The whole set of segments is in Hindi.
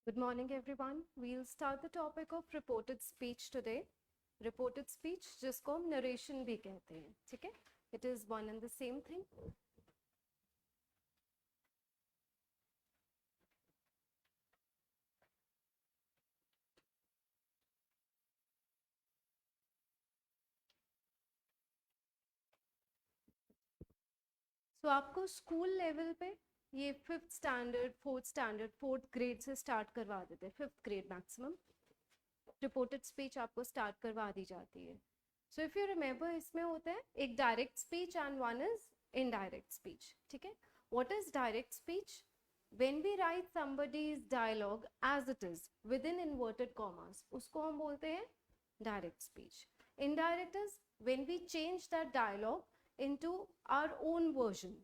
Good morning, everyone. We'll start the topic of reported speech today. Reported speech, जिसको हम narration भी कहते हैं, ठीक है? It is one and the same thing. So आपको स्कूल लेवल पे ये 5th standard 4th standard 4th grade से स्टार्ट करवा देते हैं, 5th grade maximum reported speech आपको स्टार्ट करवा दी जाती है. सो इफ यू रिमेंबर, इसमें होता है एक direct speech and one is indirect speech. ठीक है, what is direct speech? When we write somebody's dialogue as it is within inverted commas, उसको हम बोलते हैं direct speech. Indirect is when we change that dialogue into our own version,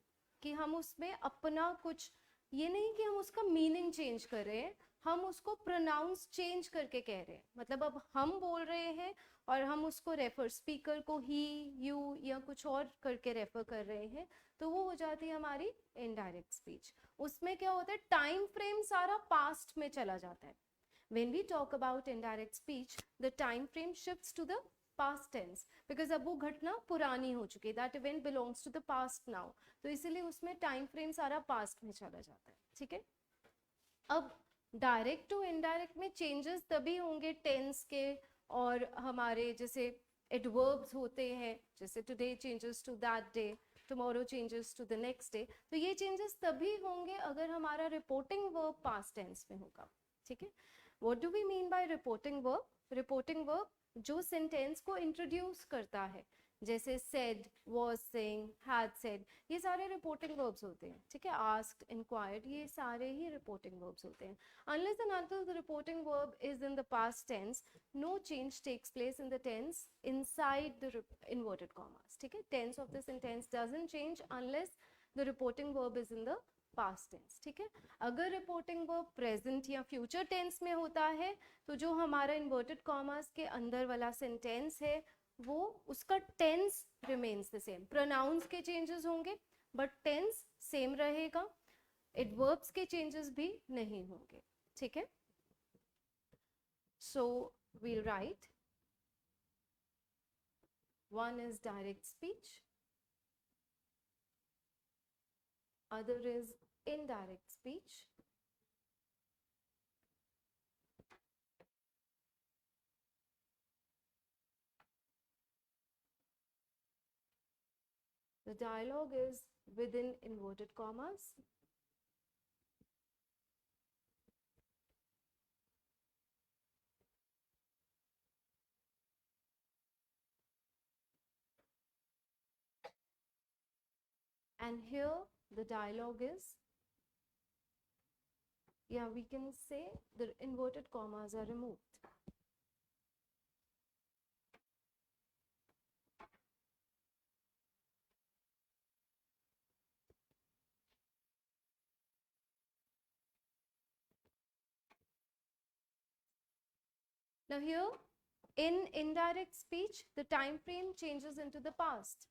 कि हम उसमें अपना कुछ, ये नहीं कि हम उसका मीनिंग चेंज कर रहे हैं, हम उसको प्रोनाउंस चेंज करके कह रहे हैं. मतलब अब हम बोल रहे हैं और हम उसको रेफर, स्पीकर को ही, यू या कुछ और करके रेफर कर रहे हैं, तो वो हो जाती है हमारी इनडायरेक्ट स्पीच. उसमें क्या होता है, टाइम फ्रेम सारा पास्ट में चला जाता है. When we talk about indirect speech, the time frame shifts to the past tense because अब वो घटना पुरानी हो चुकी है. That event belongs to the past now. तो इसीलिए उसमें टाइम फ्रेम सारा पास्ट में चला जाता है. ठीक है, अब डायरेक्ट टू इनडायरेक्ट में चेंजेस तभी होंगे टेंस के, और हमारे जैसे एडवर्ब्स होते हैं, जैसे today changes to that day, tomorrow changes to the next day. तो ये चेंजेस तभी होंगे अगर हमारा रिपोर्टिंग वर्ब पास्ट टेंस में होगा. ठीक है, what do we mean by reporting verb? Reporting verb जो सेंटेंस को इंट्रोड्यूस करता है, जैसे said, was saying, had said, ये सारे रिपोर्टिंग वर्ब्स होते हैं. ठीक है, asked, inquired, ये सारे ही रिपोर्टिंग वर्ब्स होते हैं. Unless and until the reporting verb is in the past tense, no change takes place in the tense inside the inverted commas. ठीक है, tense of the sentence doesn't change unless the reporting verb is in the past tense. ठीक है, अगर रिपोर्टिंग वर्ब प्रेजेंट या फ्यूचर टेंस में होता है, तो जो हमारा इन्वर्टेड कॉमास के अंदर वाला सेंटेंस है वो, उसका tense remains the same. Pronouns के चेंजेस होंगे बट टेंस सेम रहेगा. एडवर्ब्स के चेंजेस भी नहीं होंगे. ठीक है, so we'll write one is direct speech, other is indirect speech. The dialogue is within inverted commas. And here the dialogue is, yeah, we can say the inverted commas are removed. Now here, in indirect speech, the time frame changes into the past.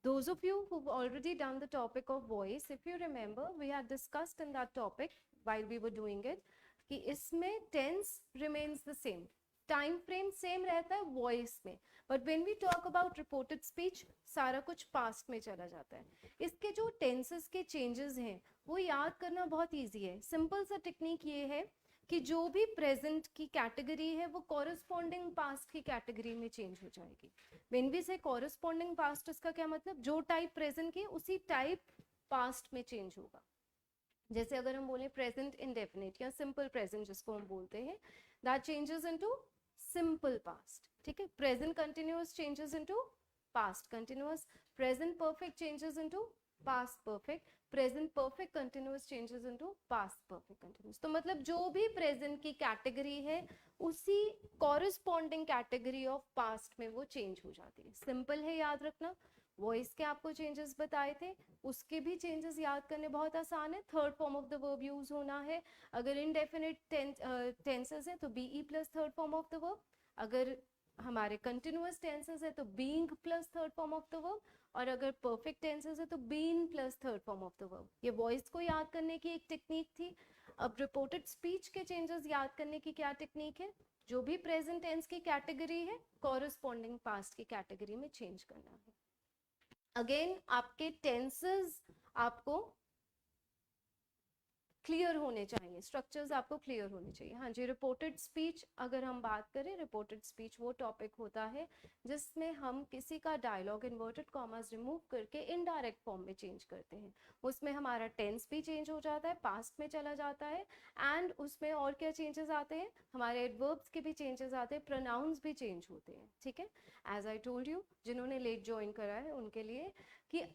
Those of you who've already done the topic of voice, if you remember, we had discussed in that topic while we were doing it, कि इसमें tense remains the same, time frame same रहता है वॉइस में, but when we talk about reported speech सारा कुछ पास्ट में चला जाता है. इसके जो टेंसेस के चेंजेस हैं वो याद करना बहुत इजी है. सिंपल सा टेक्निक ये है कि जो भी प्रेजेंट की कैटेगरी है वो कॉरेस्पॉन्डिंग पास्ट की कैटेगरी में चेंज हो जाएगी. व्हेन वी से कॉरेस्पॉन्डिंग पास्ट, इसका क्या मतलब, जो टाइप प्रेजेंट की उसी टाइप पास्ट में चेंज होगा. जैसे अगर हम बोले प्रेजेंट इंडेफिनिट या सिंपल प्रेजेंट जिसको हम बोलते हैं, that changes into simple past. ठीक है, present continuous changes into past continuous, present perfect changes into past perfect, present perfect continuous changes into past perfect continuous. तो मतलब जो भी प्रेजेंट की कैटेगरी है उसी कॉरेस्पॉन्डिंग कैटेगरी ऑफ पास्ट में वो चेंज हो जाती है. सिंपल है, याद रखना. वॉइस के आपको चेंजेस बताए थे, उसके भी चेंजेस याद करने बहुत आसान है. Third form of the verb use होना है. अगर इनडेफिनिट टेंसेस है तो B E plus third form of the verb. अगर हमारे कंटिन्यूअस टेंसेस है तो being plus third form of the verb. और अगर परफेक्ट टेंसेस है तो been plus third form of the verb. ये वॉइस को याद करने की एक टेक्निक थी. अब रिपोर्टेड स्पीच के चेंजेस याद करने की क्या टेक्निक है? जो भी प्रेजेंट टेंस की कैटेगरी है कॉरस्पॉन्डिंग पास्ट की कैटेगरी में चेंज करना है. अगेन आपके टेंसेस आपको क्लियर होने चाहिए, स्ट्रक्चर्स आपको क्लियर होने चाहिए. हाँ जी, रिपोर्टेड स्पीच अगर हम बात करें, रिपोर्टेड स्पीच वो टॉपिक होता है जिसमें हम किसी का डायलॉग इन्वर्टेड कॉमास रिमूव करके इनडायरेक्ट फॉर्म में चेंज करते हैं. उसमें हमारा टेंस भी चेंज हो जाता है, पास्ट में चला जाता है. एंड उसमें और क्या चेंजेस आते हैं? हमारे एडवर्ब्स के भी चेंजेस आते हैं, प्रोनाउंस भी चेंज होते हैं. ठीक है, एज आई टोल्ड यू, जिन्होंने लेट ज्वाइन करा है उनके लिए, कि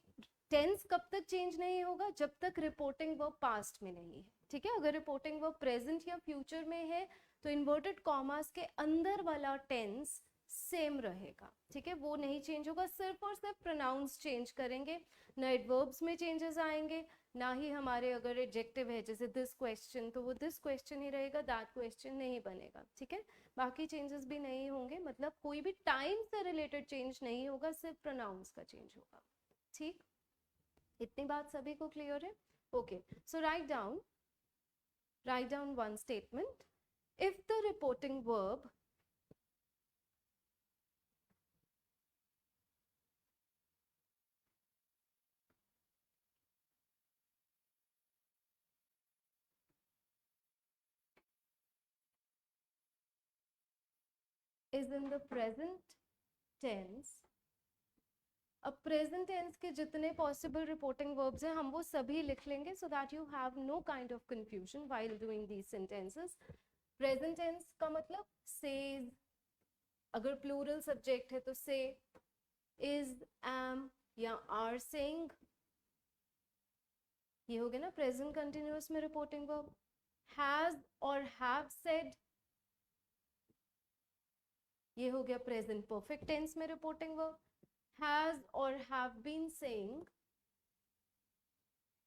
टेंस कब तक चेंज नहीं होगा? जब तक रिपोर्टिंग वर्ब पास्ट में नहीं है. ठीक है, अगर रिपोर्टिंग वर्ब प्रेजेंट या फ्यूचर में है तो इन्वर्टेड कॉमास के अंदर वाला टेंस सेम रहेगा. ठीक है, वो नहीं चेंज होगा. सिर्फ और सिर्फ प्रोनाउंस चेंज करेंगे, ना एडवर्ब्स में चेंजेस आएंगे, ना ही हमारे अगर एडजेक्टिव है जैसे दिस क्वेश्चन तो वो दिस क्वेश्चन ही रहेगा, दैट क्वेश्चन नहीं बनेगा. ठीक है, बाकी चेंजेस भी नहीं होंगे. मतलब कोई भी टाइम से रिलेटेड चेंज नहीं होगा, सिर्फ प्रोनाउंस का चेंज होगा. ठीक, इतनी बात सभी को क्लियर है? Okay, so right down one statement. If the reporting verb is in the present tense, अब प्रेजेंट टेंस के जितने पॉसिबल रिपोर्टिंग वर्ब्स हैं हम वो सभी लिख लेंगे so that you have no kind of confusion while doing these sentences. Present tense का मतलब सेज, अगर प्लूरल सब्जेक्ट है तो से, इज, एम या आर सेइंग, ये हो गया ना प्रेजेंट कंटिन्यूअस में रिपोर्टिंग वर्ब. हैज और हैव सेड, ये हो गया प्रेजेंट परफेक्ट टेंस में रिपोर्टिंग वर्ब. has और have been saying,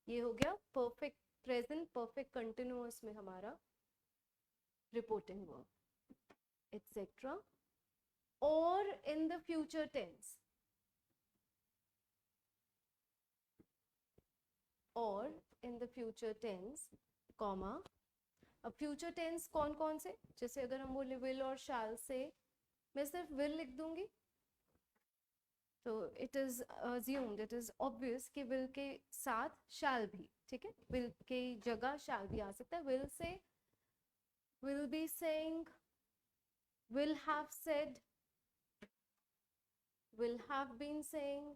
ये हो गया perfect present perfect continuous में हमारा reporting verb, etc. और in the future tense, और in the future tense, comma. अब future tense कौन कौन से, जैसे अगर हम बोले will और shall से, मैं सिर्फ will लिख दूंगी तो it is assumed, it is obvious कि विल के साथ शैल भी. ठीक है, विल के जगह शैल भी आ सकता है. Will say, will be saying, will have said, will have been saying.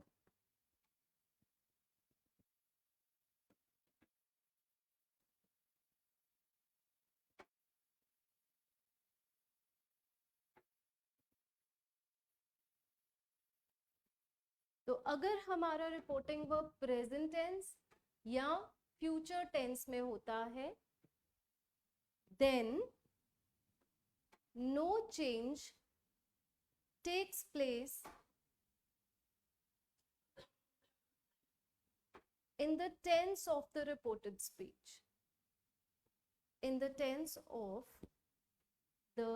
तो अगर हमारा रिपोर्टिंग वर्ब प्रेजेंट टेंस या फ्यूचर टेंस में होता है then no change takes place in the tense of the reported speech, in the tense of the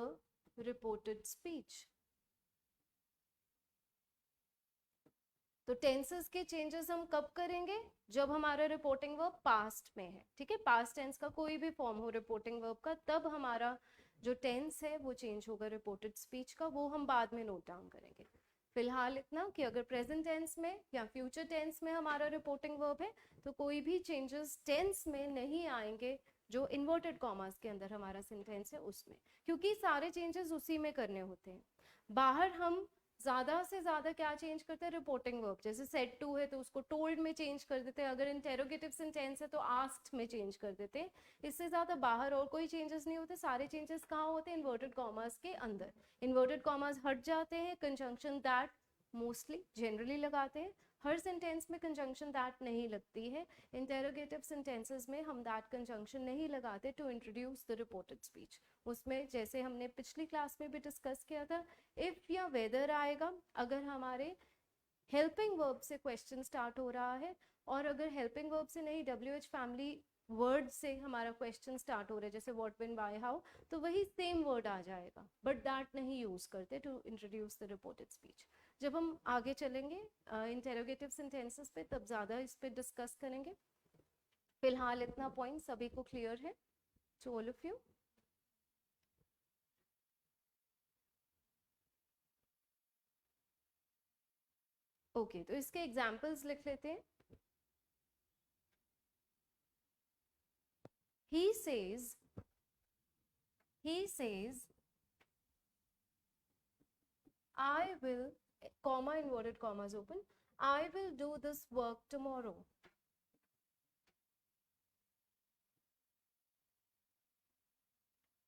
reported speech. तो टेंसेस के चेंजेस हम कब करेंगे? जब हमारा रिपोर्टिंग वर्ब पास्ट में है. ठीक है, पास्ट टेंस का कोई भी फॉर्म हो रिपोर्टिंग वर्ब का, तब हमारा जो टेंस है वो चेंज होगा रिपोर्टेड स्पीच का. वो हम बाद में नोट डाउन करेंगे. फिलहाल इतना कि अगर प्रेजेंट टेंस में या फ्यूचर टेंस में हमारा रिपोर्टिंग वर्ब है तो कोई भी चेंजेस टेंस में नहीं आएंगे जो इन्वर्टेड कॉमास के अंदर हमारा सेंटेंस है उसमें, क्योंकि सारे चेंजेस उसी में करने होते हैं. बाहर हम ज्यादा से ज्यादा क्या चेंज करते हैं? Reporting verb. जैसे सेड टू है तो उसको टोल्ड में चेंज कर देते हैं, अगर इंटेरोगेटिव सेंटेंस है तो आस्क्ड में चेंज कर देते हैं. इससे ज्यादा बाहर और कोई चेंजेस नहीं होते. सारे चेंजेस कहाँ होते हैं? इन्वर्टेड कॉमास के अंदर. इन्वर्टेड कॉमास हट जाते हैं, कंजंक्शन दैट मोस्टली जनरली लगाते हैं. हर सेंटेंस में कंजंक्शन दैट नहीं लगती है. इंटेरोगेटिव सेंटेंसेस में हम दैट कंजंक्शन नहीं लगाते to introduce the reported speech. उसमें जैसे हमने पिछली क्लास में भी डिस्कस किया था, इफ या वेदर आएगा अगर हमारे हेल्पिंग वर्ब से क्वेश्चन स्टार्ट हो रहा है और अगर हेल्पिंग वर्ब से नहीं, WH फैमिली वर्ड से हमारा क्वेश्चन स्टार्ट हो रहा है, जैसे व्हाट, व्हेन, व्हाई, हाउ, तो वही सेम वर्ड आ जाएगा, बट दैट नहीं यूज करते to introduce the reported speech. जब हम आगे चलेंगे इंटेरोगेटिव सेंटेंसेस पे, तब ज़्यादा इस पे डिस्कस करेंगे. फिलहाल इतना पॉइंट सभी को क्लियर है to all of you? Okay, तो इसके एग्जाम्पल्स लिख लेते हैं. he says I will, comma, inverted commas open, I will do this work tomorrow.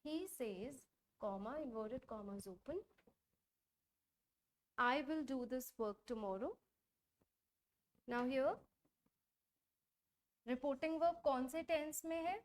He says, comma, inverted commas open, I will do this work tomorrow. Now here, reporting verb कौन से टेंस में है?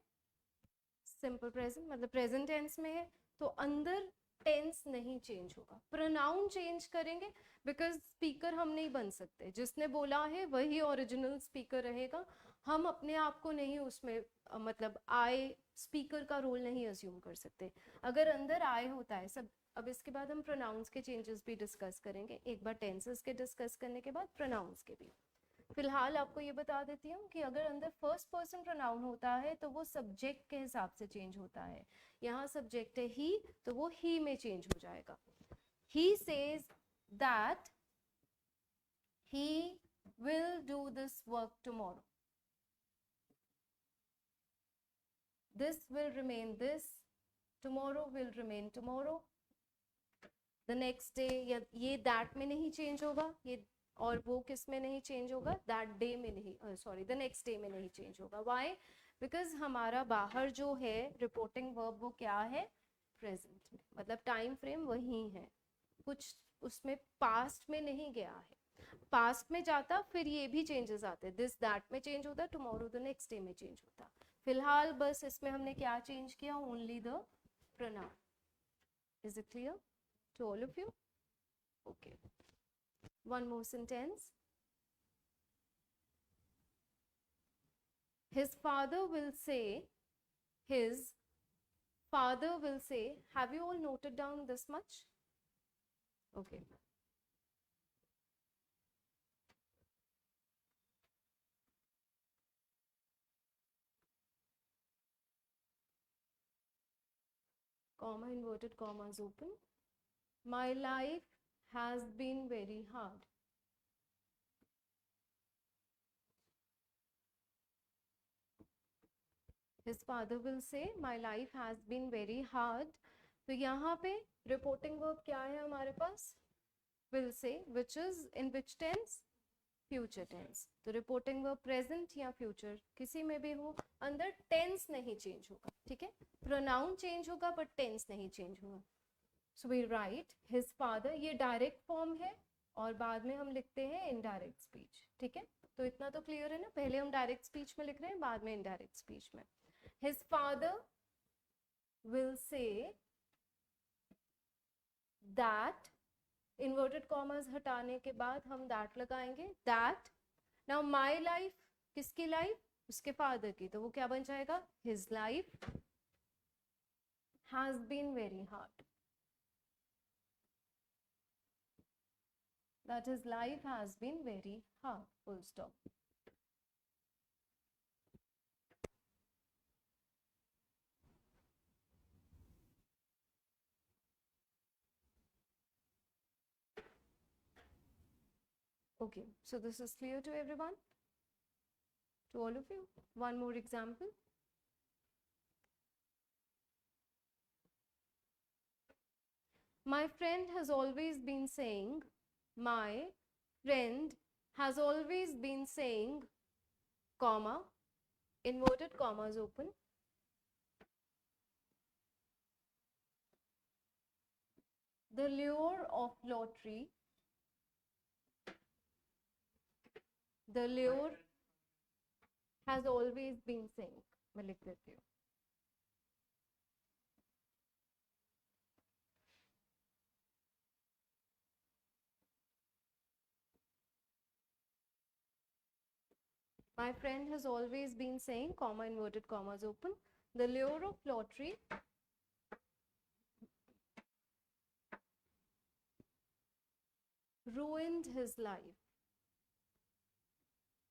सिंपल प्रेजेंट, मतलब प्रेजेंट टेंस में है, तो अंदर टेंस नहीं चेंज होगा. प्रोनाउन चेंज करेंगे बिकॉज स्पीकर हम नहीं बन सकते, जिसने बोला है वही ओरिजिनल स्पीकर रहेगा. हम अपने आप को नहीं उसमें मतलब आई स्पीकर का रोल नहीं अज्यूम कर सकते. अगर अंदर आई होता है सब. अब इसके बाद हम प्रोनाउंस के चेंजेस भी डिस्कस करेंगे, एक बार टेंसेस के डिस्कस करने के बाद प्रोनाउंस के भी. फिलहाल आपको ये बता देती हूँ कि अगर अंदर फर्स्ट पर्सन प्रोनाउन होता है तो वो सब्जेक्ट के हिसाब से चेंज होता है. यहाँ सब्जेक्ट है ही, तो वो ही में चेंज हो जाएगा. He says that he will do this work tomorrow. This will remain this, tomorrow will remain tomorrow. The next day, ये दैट में नहीं चेंज होगा, ये और वो किस में नहीं चेंज होगा? दैट डे में नहीं, सॉरी द नेक्स्ट डे में नहीं चेंज होगा. व्हाई? बिकॉज हमारा बाहर जो है रिपोर्टिंग वर्ब वो क्या है? प्रेजेंट में, मतलब टाइम फ्रेम वही है, कुछ उसमें पास्ट में नहीं गया है. पास्ट में जाता फिर ये भी चेंजेस आते, दिस दैट में चेंज होता, टुमारो द नेक्स्ट डे में चेंज होता. फिलहाल बस इसमें हमने क्या चेंज किया? Only the pronoun. Is it clear to all of you? Okay, one more sentence. His father will say, have you all noted down this much? Okay. Comma, inverted commas open. My life has been very hard. His father will say, my life has been very hard. तो यहाँ पे reporting verb क्या है हमारे पास? Will say, which is in which tense? Future tense. तो रिपोर्टिंग वर्ब प्रेजेंट या फ्यूचर किसी में भी हो, अंदर टेंस नहीं चेंज होगा. ठीक है, प्रोनाउन चेंज होगा बट टेंस नहीं चेंज होगा. So we write his father, ये डायरेक्ट फॉर्म है और बाद में हम लिखते हैं इनडायरेक्ट स्पीच. ठीक है, तो इतना तो क्लियर है ना? पहले हम डायरेक्ट स्पीच में लिख रहे हैं, बाद में इनडायरेक्ट स्पीच में. His father will say that, inverted commas हटाने के बाद हम दैट लगाएंगे. दैट, नाउ माई लाइफ, किसकी लाइफ? उसके फादर की, तो वो क्या बन जाएगा? His life has been very hard. That his life has been very hard, full stop. Okay, so this is clear to everyone? To all of you? One more example. My friend has always been saying, my friend has always been saying, comma, inverted commas open, the lure of lottery, the lure has always been saying. मैं लिख देती हूँ. My friend has always been saying, comma, inverted commas open, the lure of lottery ruined his life.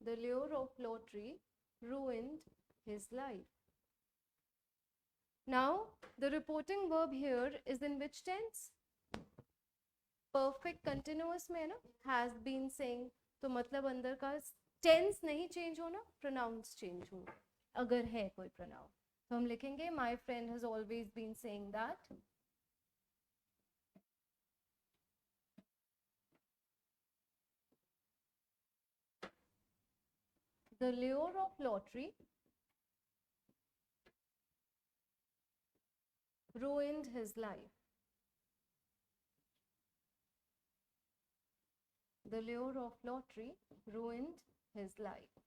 The lure of lottery ruined his life. Now, the reporting verb here is in which tense? Perfect continuous में है ना, has been saying, तो मतलब अंदर का टेंस नहीं चेंज होना, प्रोनाउंस चेंज होना अगर है कोई प्रोनाउन, तो हम लिखेंगे my friend has always been saying that the lure of lottery ruined his life. The lure of lottery ruined his life.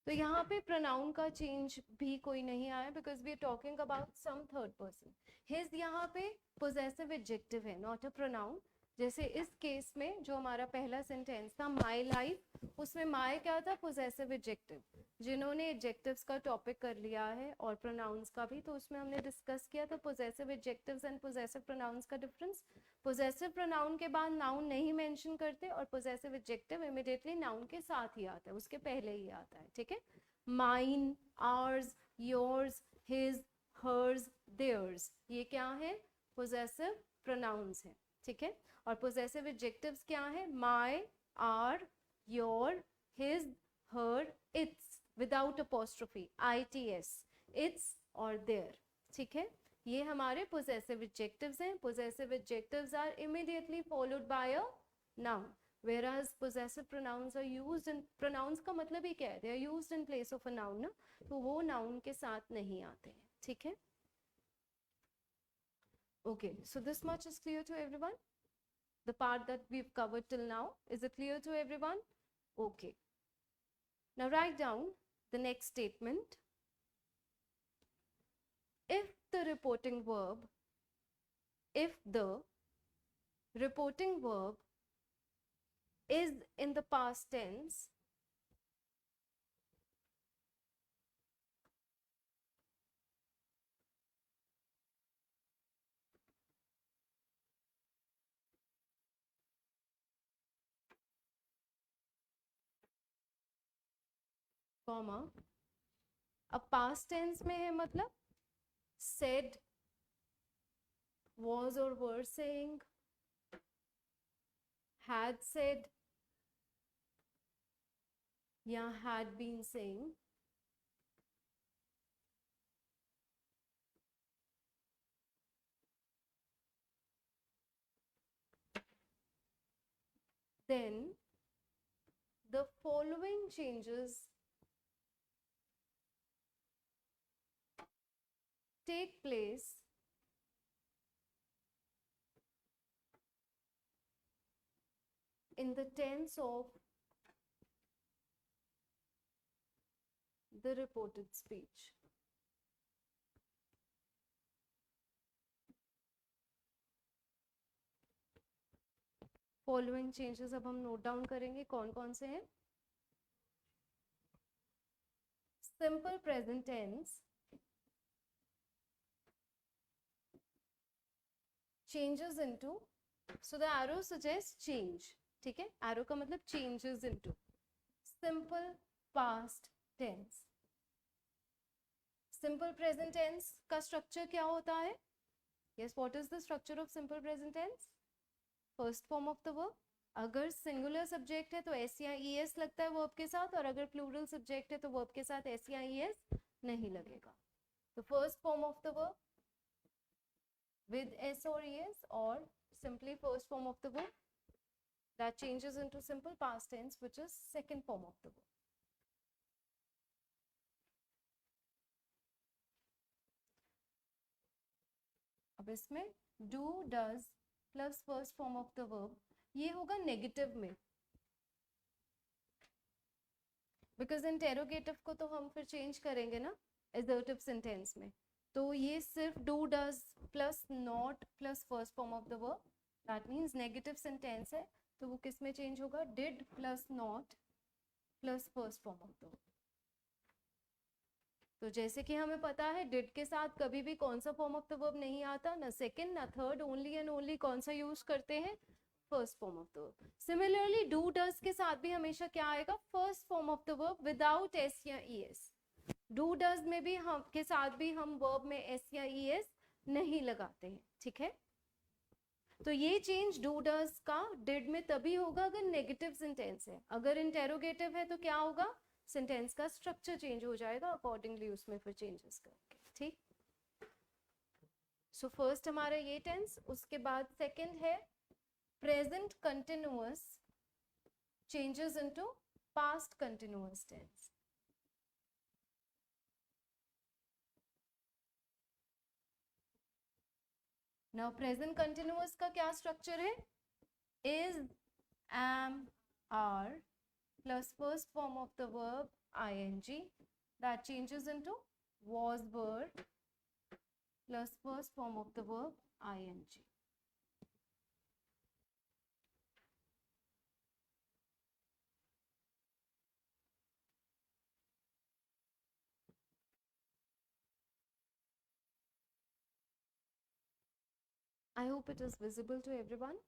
तो यहाँ पे प्रोनाउन का चेंज भी कोई नहीं आया because we are talking about some third person. His यहाँ पे पोजेसिव एडजेक्टिव है, नॉट अ प्रोनाउन. जैसे इस केस में जो हमारा पहला सेंटेंस था माई लाइफ, उसमें माई क्या था? Possessive adjective. जिन्होंने एडजेक्टिव्स का टॉपिक कर लिया है और प्रोनाउंस का भी, तो उसमें हमने डिस्कस किया था possessive adjectives and possessive pronouns का डिफरेंस. पोजेसिव प्रोनाउन के बाद नाउन नहीं मेंशन करते और पोजेसिव एडजेक्टिव इमीडिएटली नाउन के साथ ही आता है, उसके पहले ही आता है. ठीक है. Mine, ours, yours, his, hers, theirs, ये क्या है? पोजेसिव प्रोनाउंस है. ठीक है. और पोजेसिव एडजेक्टिव्स क्या है? My, our, your, his, her, its without apostrophe, ITS, its और देयर. ठीक है. ये हमारे पोजेसिव एडजेक्टिव्स हैं. Possessive adjectives are immediately followed by a noun, whereas possessive pronouns are used in, pronouns का मतलब ही क्या है? They are used in place of a noun ना, तो वो noun के साथ नहीं आते हैं. ठीक है. Okay, so this much is clear to everyone? The part that we've covered till now, is it clear to everyone? Okay. Now write down the next statement. If the reporting verb, if the reporting verb is in the past tense, comma, अब past tense में है मतलब said, was or were saying, had said या had been saying, then the following changes take place in the tense of the reported speech. Following changes अब हम नोट डाउन करेंगे कौन कौन से हैं. Simple present tense changes into, so the arrow suggests change. ठीक है. arrow का मतलब changes into. simple past tense. simple present tense का structure क्या होता है? yes, what is the structure of simple present tense? first form of the verb. अगर सिंगुलर सब्जेक्ट है तो एस या ई एस लगता है वर्ब के साथ, और अगर प्लूरल सब्जेक्ट है तो वर्ब के साथ एस या ई एस नहीं लगेगा. तो first form of the verb with S or ES, or simply first form of the verb that changes into simple past tense, which is second form of the verb. अब इसमें do, does plus first form of the verb, ये होगा नेगेटिव में, बिकॉज इंटेरोगेटिव को तो हम फिर चेंज करेंगे ना assertive सेंटेंस में. तो ये सिर्फ do, does plus not plus first form of the verb, that means negative sentence है, तो वो किस में चेंज होगा? did plus not plus first form of the verb. तो जैसे कि हमें पता है डिड के साथ कभी भी कौन सा फॉर्म ऑफ द वर्ब नहीं आता, ना सेकंड ना थर्ड, ओनली एंड ओनली कौन सा यूज करते हैं, first form of the verb. Similarly do does के साथ भी हमेशा क्या आएगा, first form of the verb without S या ई एस। डू डज में भी हम के साथ भी हम वर्ब में एस या ई एस नहीं लगाते हैं, ठीक है। तो ये चेंज डू डज का डिड में तभी होगा अगर नेगेटिव सेंटेंस है, अगर इंटेरोगेटिव है तो क्या होगा, सेंटेंस का स्ट्रक्चर चेंज हो जाएगा, अकॉर्डिंगली उसमें फिर चेंजेस करके, ठीक। सो फर्स्ट हमारा ये टेंस, उसके बाद सेकंड है present continuous changes into past continuous tense. Now present continuous का क्या स्ट्रक्चर है, is, am, are plus first form of the verb ing that changes into was, were plus first form of the verb ing. I hope it is visible to everyone.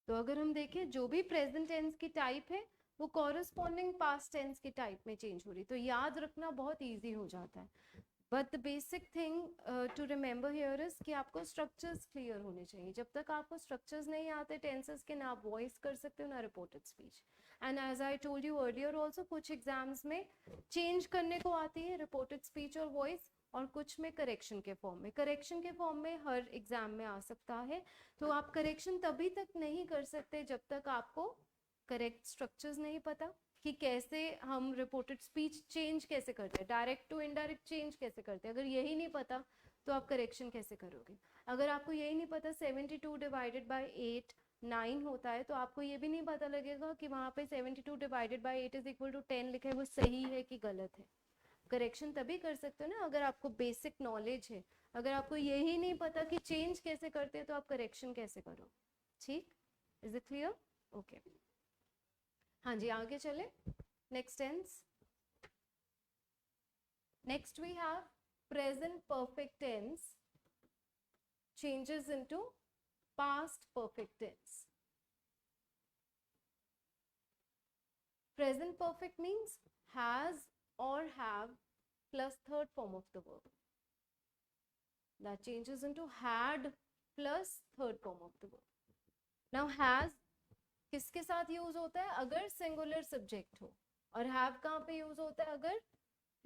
तो अगर हम देखें जो भी प्रेजेंट टेंस की टाइप है वो कॉरस्पॉन्डिंग पास्ट टेंस की टाइप में चेंज हो रही, तो याद रखना बहुत इजी हो जाता है। But the basic thing to remember here is कि आपको स्ट्रक्चर्स क्लियर होने चाहिए। जब तक आपको स्ट्रक्चर्स नहीं आते टेंसेस के, ना आप वॉइस कर सकते हो ना reported speech. And as I told you earlier also, कुछ एग्जाम्स में चेंज करने को आती है रिपोर्टेड स्पीच और वॉइस, और कुछ में करेक्शन के फॉर्म में। करेक्शन के फॉर्म में हर एग्जाम में आ सकता है, तो आप करेक्शन तभी तक नहीं कर सकते जब तक आपको करेक्ट स्ट्रक्चर्स नहीं पता कि कैसे हम रिपोर्टेड स्पीच चेंज कैसे करते हैं, डायरेक्ट टू इनडायरेक्ट चेंज कैसे करते हैं। अगर यही नहीं पता तो आप करेक्शन कैसे करोगे। अगर आपको यही नहीं पता 72 डिवाइडेड बाई 8 9 होता है, तो आपको ये भी नहीं पता लगेगा कि वहाँ पे 72 divided by 8 is equal to 10 लिखा है, वो सही है कि गलत है। करेक्शन तभी कर सकते हो ना अगर आपको बेसिक नॉलेज है। अगर आपको यही नहीं पता कि चेंज कैसे करते हैं तो आप करेक्शन कैसे करो, ठीक। Is it clear? ओके, हाँ जी आगे चले। Next tense, next we have present perfect tense changes into past perfect tense. Present perfect means has or have plus third form of the verb. That changes into had plus third form of the verb. Now has किसके साथ यूज होता है, अगर सिंगुलर सब्जेक्ट हो, और हैव कहाँ पे यूज होता है, अगर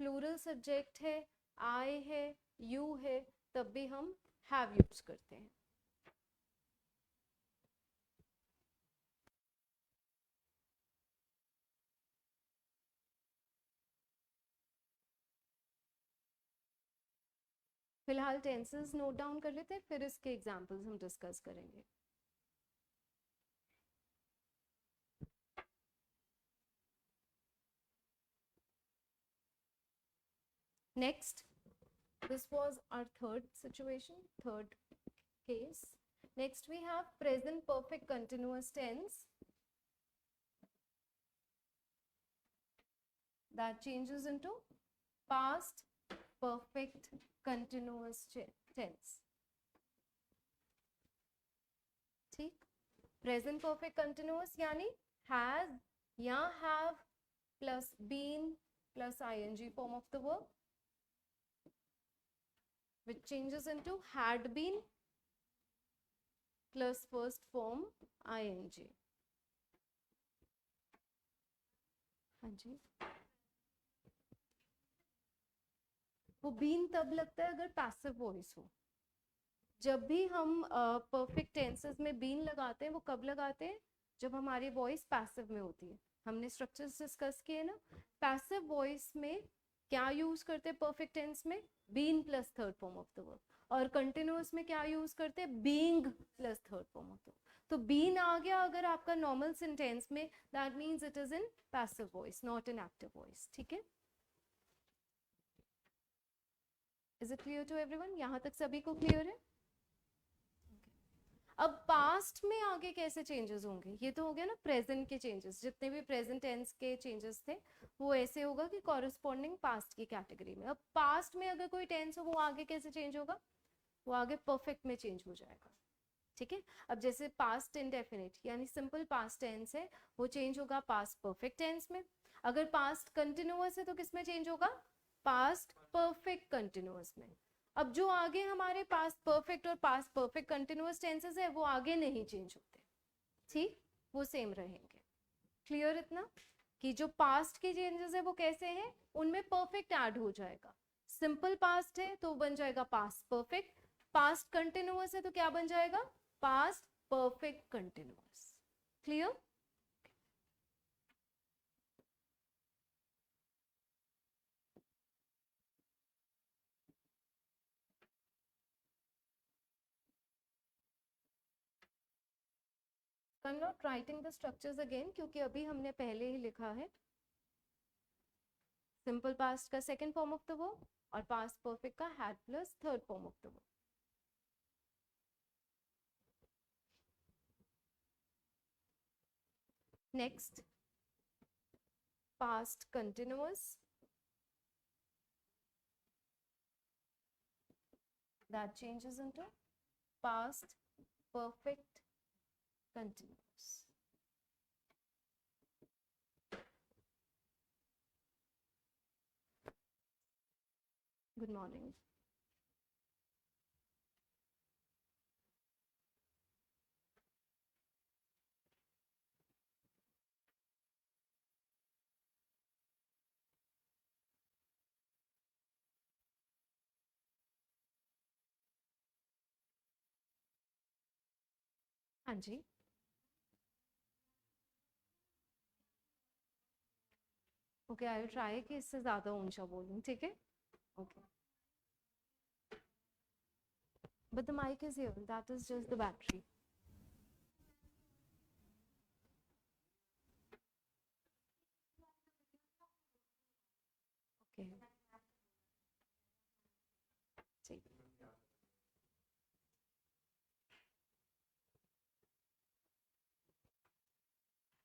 प्लूरल सब्जेक्ट है, आई है, यू है, तब भी हम हैव यूज करते हैं। फिलहाल टेंसेस नोट डाउन कर लेते हैं, फिर इसके एग्जांपल्स हम डिस्कस करेंगे। Next, this was our third situation, third case. Next we have present perfect continuous tense that changes into past perfect continuous tense. ठीक, प्रेजेंट परफेक्ट कंटिन्यूअस यानी हैज या have plus been plus ING form of the verb which changes into had been plus first form ing. हाँ जी, वो बीन तब लगता है अगर पैसिव वॉइस हो। जब भी हम परफेक्ट टेंसेस में बीन लगाते हैं वो कब लगाते हैं, जब हमारी वॉइस पैसिव में होती है। हमने स्ट्रक्चर्स डिस्कस किए ना, पैसिव वॉइस में क्या यूज करते हैं परफेक्ट टेंस में, been plus third form of the verb, और कंटिन्यूअस में क्या यूज करते हैं, being plus third form of the verb. तो बीन आ गया अगर आपका नॉर्मल सेंटेंस में, that means it is in passive voice, not in active voice, ठीक है। Is it clear to everyone? यहाँ तक सभी को क्लियर है? अब पास्ट में आगे कैसे चेंजेस होंगे, ये तो हो गया ना प्रेजेंट के चेंजेस, जितने भी प्रेजेंट टेंस के चेंजेस थे वो ऐसे होगा कि कॉरेस्पॉन्डिंग पास्ट की कैटेगरी में। अब पास्ट में अगर कोई टेंस हो वो आगे कैसे चेंज होगा, वो आगे परफेक्ट में चेंज हो जाएगा, ठीक है। अब जैसे पास्ट इंडेफिनिट यानी सिंपल पास्ट टेंस है, वो चेंज होगा पास्ट परफेक्ट टेंस में। अगर पास्ट कंटिन्यूअस है तो किस में चेंज होगा, पास्ट परफेक्ट कंटिन्यूअस में। अब जो आगे हमारे पास्ट परफेक्ट और पास्ट परफेक्ट कंटिन्यूअस टेंसेस है वो आगे नहीं चेंज होते, ठीक, वो सेम रहेंगे। क्लियर इतना कि जो पास्ट के चेंजेस है वो कैसे हैं, उनमें परफेक्ट ऐड हो जाएगा। सिंपल पास्ट है तो बन जाएगा पास्ट परफेक्ट, पास्ट कंटिन्यूअस है तो क्या बन जाएगा, past perfect continuous. Clear? I am not writing the structures again क्योंकि अभी हमने पहले ही लिखा है सिंपल पास्ट का second form of the verb और पास्ट परफेक्ट का had plus third form of the verb. Next past continuous, that changes into past perfect continuous. Good morning. हाँ जी, ओके, आई विल ट्राई कि इससे ज्यादा ऊंचा बोलूं, ठीक है, okay. But the mic is here, that is just the battery. Okay. ठीक।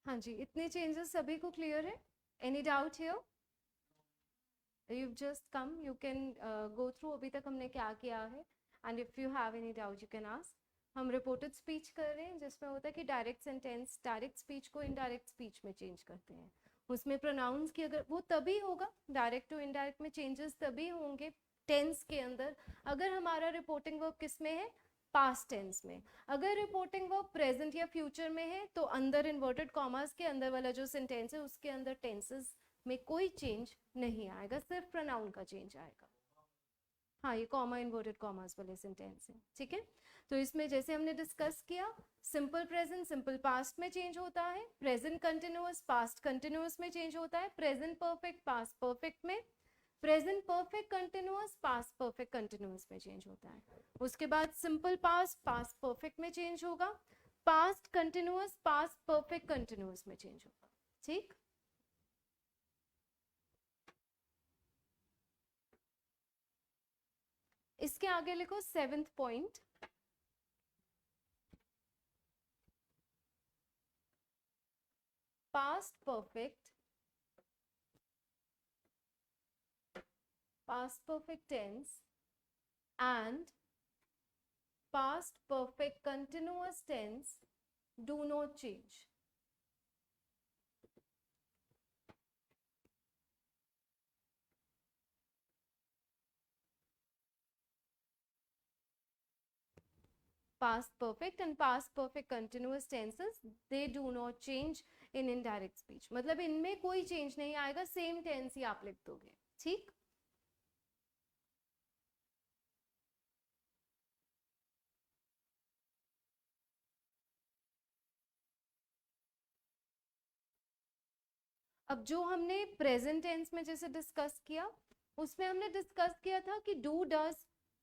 हाँ जी, इतने चेंजेस सभी को क्लियर है? Any doubt here? You've just come, you can go through अभी तक हमने क्या किया है, and if you have any doubt you can ask. हम रिपोर्टेड स्पीच कर रहे हैं जिसमें होता है कि डायरेक्ट सेंटेंस डायरेक्ट स्पीच को इनडायरेक्ट स्पीच में चेंज करते हैं। उसमें प्रोनाउंस की अगर वो तभी होगा, डायरेक्ट टू इनडायरेक्ट में चेंजेस तभी होंगे टेंस के अंदर अगर हमारा रिपोर्टिंग वर्ब किस में है, पास्ट टेंस में। अगर रिपोर्टिंग वर्ब प्रेजेंट या फ्यूचर में है तो अंदर इन्वर्टेड कॉमास के अंदर वाला जो सेंटेंस है उसके अंदर टेंसेस में कोई चेंज नहीं आएगा, सिर्फ प्रोनाउन का चेंज आएगा। हाँ, ये कॉमा इन्वर्टेड कॉमास वाले सेंटेंस है, ठीक है। तो इसमें जैसे हमने डिस्कस किया, सिंपल प्रेजेंट सिंपल पास्ट में चेंज होता है, प्रेजेंट कंटिन्यूअस पास्ट कंटिन्यूअस में चेंज होता है, प्रेजेंट परफेक्ट पास्ट परफेक्ट में, present perfect continuous past perfect continuous में चेंज होता है। उसके बाद सिंपल पास्ट पास्ट परफेक्ट में चेंज होगा, past continuous past perfect continuous में चेंज होगा, ठीक। इसके आगे लिखो seventh point, past perfect past perfect tense and past perfect continuous tense do not change. Past perfect and past perfect continuous tenses they do not change in indirect speech. मतलब इनमें कोई चेंज नहीं आएगा, सेम टेंस ही आप लिख दोगे, ठीक। अब जो हमने प्रेजेंट टेंस में जैसे डिस्कस किया, उसमें हमने डिस्कस किया था कि डू डज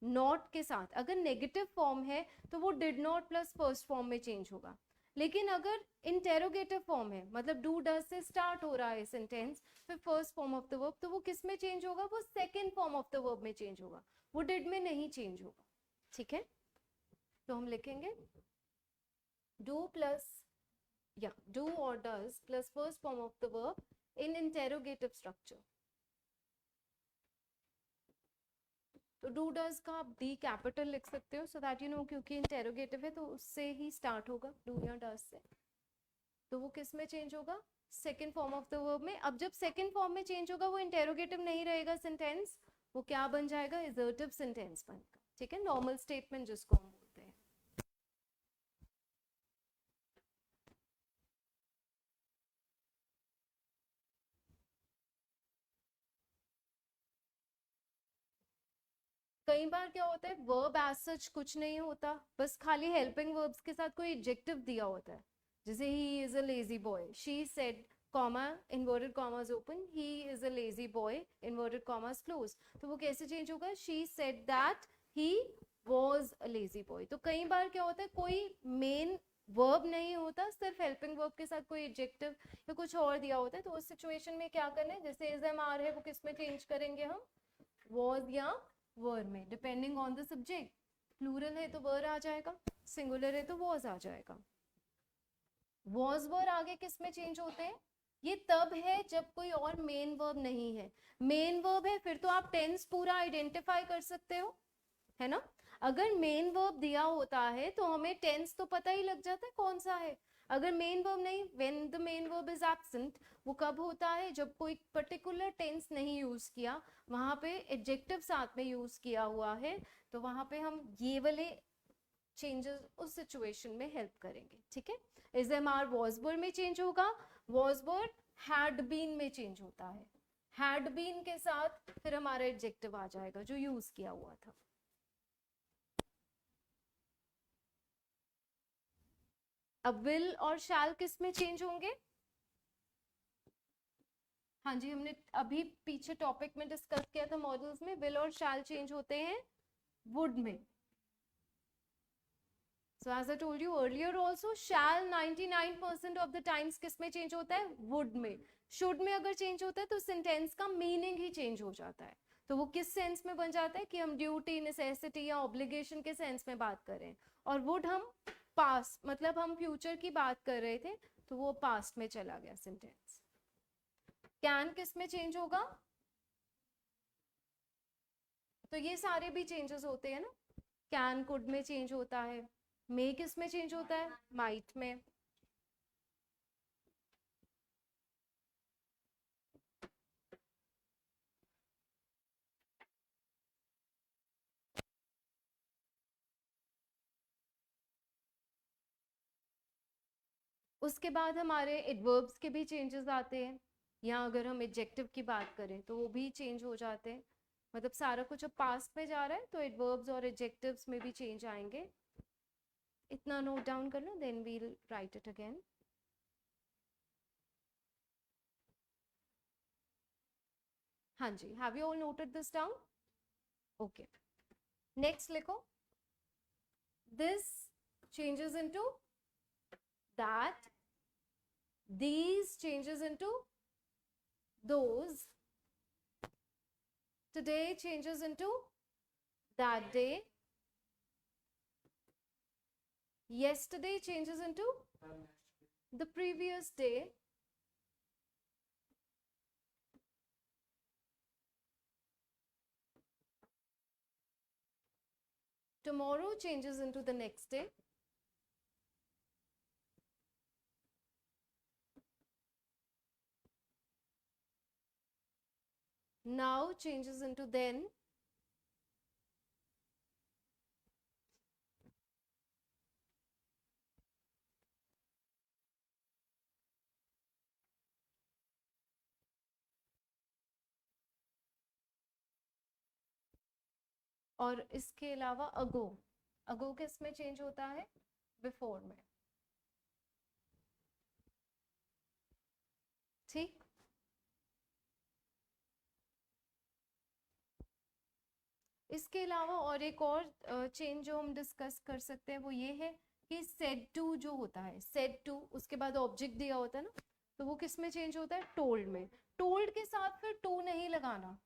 नॉट के साथ अगर नेगेटिव फॉर्म है तो वो did not plus first form में चेंज होगा। लेकिन अगर इंटेरोगेटिव फॉर्म है, मतलब डू डज से स्टार्ट हो रहा है सेंटेंस, फिर first form of the verb, तो वो किस में चेंज होगा, वो second form of the verb में चेंज होगा। वो डिड में नहीं चेंज होगा, ठीक है। तो हम लिखेंगे डू प्लस या डू और does plus first form of the verb in interrogative structure. तो डू डज का आप डी कैपिटल लिख सकते हो, सो दैट यू नो, क्योंकि इंटेरोगेटिव है तो उससे ही स्टार्ट होगा, डू या डज से। तो वो किस में चेंज होगा, second form of the verb में। अब जब सेकेंड फॉर्म में चेंज होगा वो इंटेरोगेटिव नहीं रहेगा सेंटेंस, वो क्या बन जाएगा, असर्टिव सेंटेंस बनेगा, ठीक है, नॉर्मल स्टेटमेंट जिसको हम बोलते हैं। कई बार क्या होता है, वर्ब एज सच कुछ नहीं होता, बस खाली हेल्पिंग वर्ब्स के साथ कोई एडजेक्टिव दिया होता है, जैसे he is a lazy boy, she said, comma, inverted commas open, he is a lazy boy, inverted commas close. तो वो कैसे चेंज होगा, she said that he was a lazy boy. तो कई बार क्या होता है, कोई मेन वर्ब नहीं होता, सिर्फ हेल्पिंग वर्ब के साथ कोई एडजेक्टिव या कुछ और दिया होता है। तो उस सिचुएशन में क्या करना है, जैसे इज एम आर है वो किस में चेंज करेंगे हम, was या वर में, depending on the subject. Plural है तो वर आ जाएगा, सिंगुलर है तो वॉज आ जाएगा। वॉज वर आगे किस में चेंज होते हैं, ये तब है जब कोई और मेन वर्ब नहीं है। मेन वर्ब है फिर तो आप टेंस पूरा आइडेंटिफाई कर सकते हो, है ना। अगर मेन वर्ब दिया होता है तो हमें टेंस तो पता ही लग जाता है कौन सा है। अगर मेन वर्ब नहीं, when the main verb is absent, वो कब होता है, जब कोई पर्टिकुलर टेंस नहीं यूज किया, वहां पे एडजेक्टिव साथ में यूज किया हुआ है, तो वहां पे हम ये वाले चेंजेस उस सिचुएशन में हेल्प करेंगे, ठीक है। Is am are was were में चेंज होगा, वॉज वर हैड बीन में चेंज होता है, हैड बीन के साथ फिर हमारा एडजेक्टिव आ जाएगा जो यूज किया हुआ था। अब विल और शैल किस में चेंज होंगे, हाँ जी, हमने अभी पीछे टॉपिक में डिस्कस किया था मॉडल्स में, विल और शैल चेंज होते हैं वुड में। So as I told you earlier also, shall 99% of the times किस में चेंज होता है, would में। should में अगर चेंज होता है तो सेंटेंस का मीनिंग ही चेंज हो जाता है। तो वो किस सेंस में बन जाता है कि हम ड्यूटी, नेसेसिटी या ऑब्लिगेशन के सेंस में बात कर रहे हैं, और वुड हम पास्ट, मतलब हम फ्यूचर की बात कर रहे थे, तो वो पास्ट में चला गया सेंटेंस। कैन किस में चेंज होगा, तो ये सारे भी चेंजेस होते हैं ना, कैन कुड में चेंज होता है, मे किस में चेंज होता है, माइट में। उसके बाद हमारे एडवर्ब्स के भी चेंजेस आते हैं, या अगर हम एडजेक्टिव की बात करें तो वो भी चेंज हो जाते हैं। मतलब सारा कुछ अब पास्ट में जा रहा है तो एडवर्ब्स और एडजेक्टिव्स में भी चेंज आएंगे। इतना नोट डाउन कर लो, then we'll write it again. हाँ जी, have you all noted this down, okay. Next लिखो, this changes into that, these changes into those, today changes into that day, yesterday changes into the previous day, tomorrow changes into the next day, now changes into then, और इसके अलावा अगो, अगो किस में चेंज होता है, बिफोर में, ठीक। इसके अलावा और एक और चेंज जो हम डिस्कस कर सकते हैं वो ये है कि सेड टू जो होता है, सेड टू उसके बाद ऑब्जेक्ट दिया होता है ना, तो वो किस में चेंज होता है, टोल्ड में। टोल्ड के साथ फिर टू नहीं लगाना,